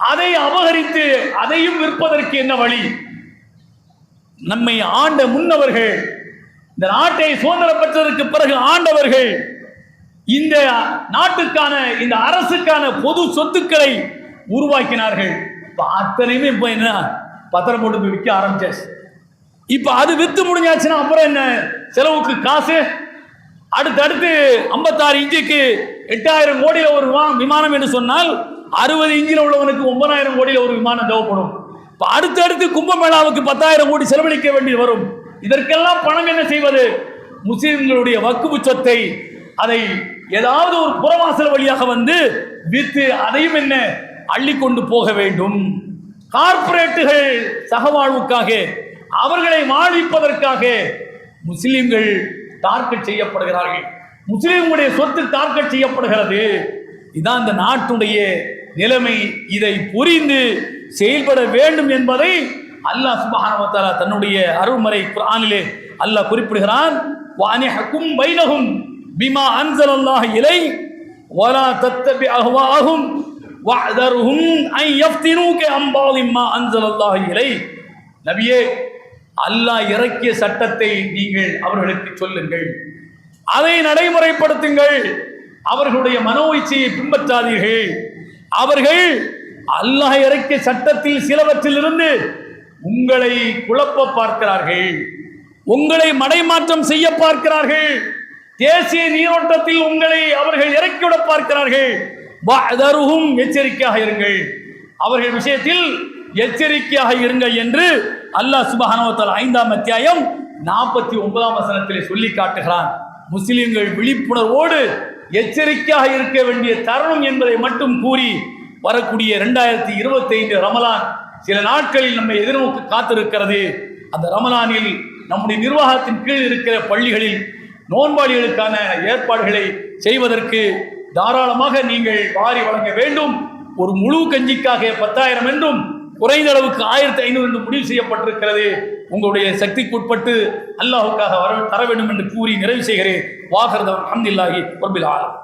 அதை அபகரித்து அதையும் விற்பதற்கு என்ன வழி? நம்மை ஆண்ட முன்னவர்கள், இந்த நாட்டை சுதந்திரம் பெற்றதற்கு பிறகு ஆண்டவர்கள் இந்த நாட்டுக்கான, இந்த அரசுக்கான பொது சொத்துக்களை உருவாக்கினார்கள். இப்போ அத்தனையுமே இப்போ என்ன பத்திரம் போட்டு விற்க ஆரம்பிச்சாச்சு. இப்போ அது வித்து முடிஞ்சாச்சுன்னா அப்புறம் என்ன செலவுக்கு காசு? அடுத்தடுத்து 56 இன்ச்சுக்கு 8000 கோடியில் ஒரு விமானம் என்று சொன்னால் 60 இன்ச்சில் உள்ளவனுக்கு 9000 கோடியில் ஒரு விமானம் தேவைப்படும். இப்போ அடுத்தடுத்து கும்பமேளாவுக்கு 10,000 கோடி செலவழிக்க வேண்டி வரும். இதற்கெல்லாம் பணம் என்ன செய்வது? முஸ்லிம்களுடைய வக்ஃப் சொத்தை அதை ஏதாவது ஒரு புறவாசல் வழியாக வந்து வித்து அதையும் என்ன அள்ளி கொண்டு போக வேண்டும். கார்ப்பரேட்டுகள் சகவாழ்வுக்காக, அவர்களை வாழ்விப்பதற்காக முஸ்லிம்கள் டார்கெட் செய்யப்படுகிறார்கள். முஸ்லிம்களுடைய சொத்து டார்கெட் செய்யப்படுகிறது. இதுதான் இந்த நாட்டுடைய நிலைமை. இதை புரிந்து செயல்பட வேண்டும் என்பதை அல்லாஹ் சுப்ஹானஹு வ தஆலா தன்னுடைய அருள்மறை குர்ஆனிலே அல்லாஹ் குறிப்பிடுகிறான். வஅனிஹ்கும் பைனஹும் பிமா அன்ஸலல்லாஹு இலை வலா தத்தபி அஹ்வாஹும் வஅதர்ஹும் அன் யஃப்தினூக அன் பாதி மா அன்ஸலல்லாஹு இலை. நபியே, அல்லாஹ் இறக்கிய சட்டத்தை நீங்கள் அவர்களுக்கு சொல்லுங்கள், அதை நடைமுறைப்படுத்துங்கள். அவர்களுடைய மனோ இச்சையை பின்பற்றாதீர்கள். அவர்கள் அல்லாஹ் இறக்கிய சட்டத்தில் சிலவற்றிலிருந்து உங்களை குழப்ப பார்க்கிறார்கள், உங்களை மடைமாற்றம் செய்ய பார்க்கிறார்கள், தேசிய நீரோட்டத்தில் உங்களை அவர்கள் இறக்கிவிட பார்க்கிறார்கள். எச்சரிக்கையாக இருங்கள், அவர்கள் விஷயத்தில் எச்சரிக்கையாக இருங்கள் என்று அல்லாஹ் சுப்ஹானஹு வ தஆலா 5ஆம் அத்தியாயம் 49ஆம் வசனத்திலே சொல்லி காட்டுகிறான். முஸ்லிம்கள் விழிப்புணர்வோடு எச்சரிக்கையாக இருக்க வேண்டிய தருணம் என்பதை மட்டும் கூறி, வரக்கூடிய 2025 ரமலான் சில நாட்களில் நம்மை எதிர்நோக்கு காத்திருக்கிறது. அந்த ரமலானில் நம்முடைய நிர்வாகத்தின் கீழ் இருக்கிற பள்ளிகளில் நோன்பாளிகளுக்கான ஏற்பாடுகளை செய்வதற்கு தாராளமாக நீங்கள் வாரி வழங்க வேண்டும். ஒரு முழு கஞ்சிக்காக 10,000 என்றும் குறைந்த அளவுக்கு 1,500 என்று முடிவு செய்யப்பட்டிருக்கிறது. உங்களுடைய சக்திக்குட்பட்டு அல்லாஹுக்காக தர வேண்டும் என்று கூறி நிறைவு செய்கிறேன். வாகர்தவன் அல்ஹம்துலில்லாஹி ரப்பில் ஆலமீன்.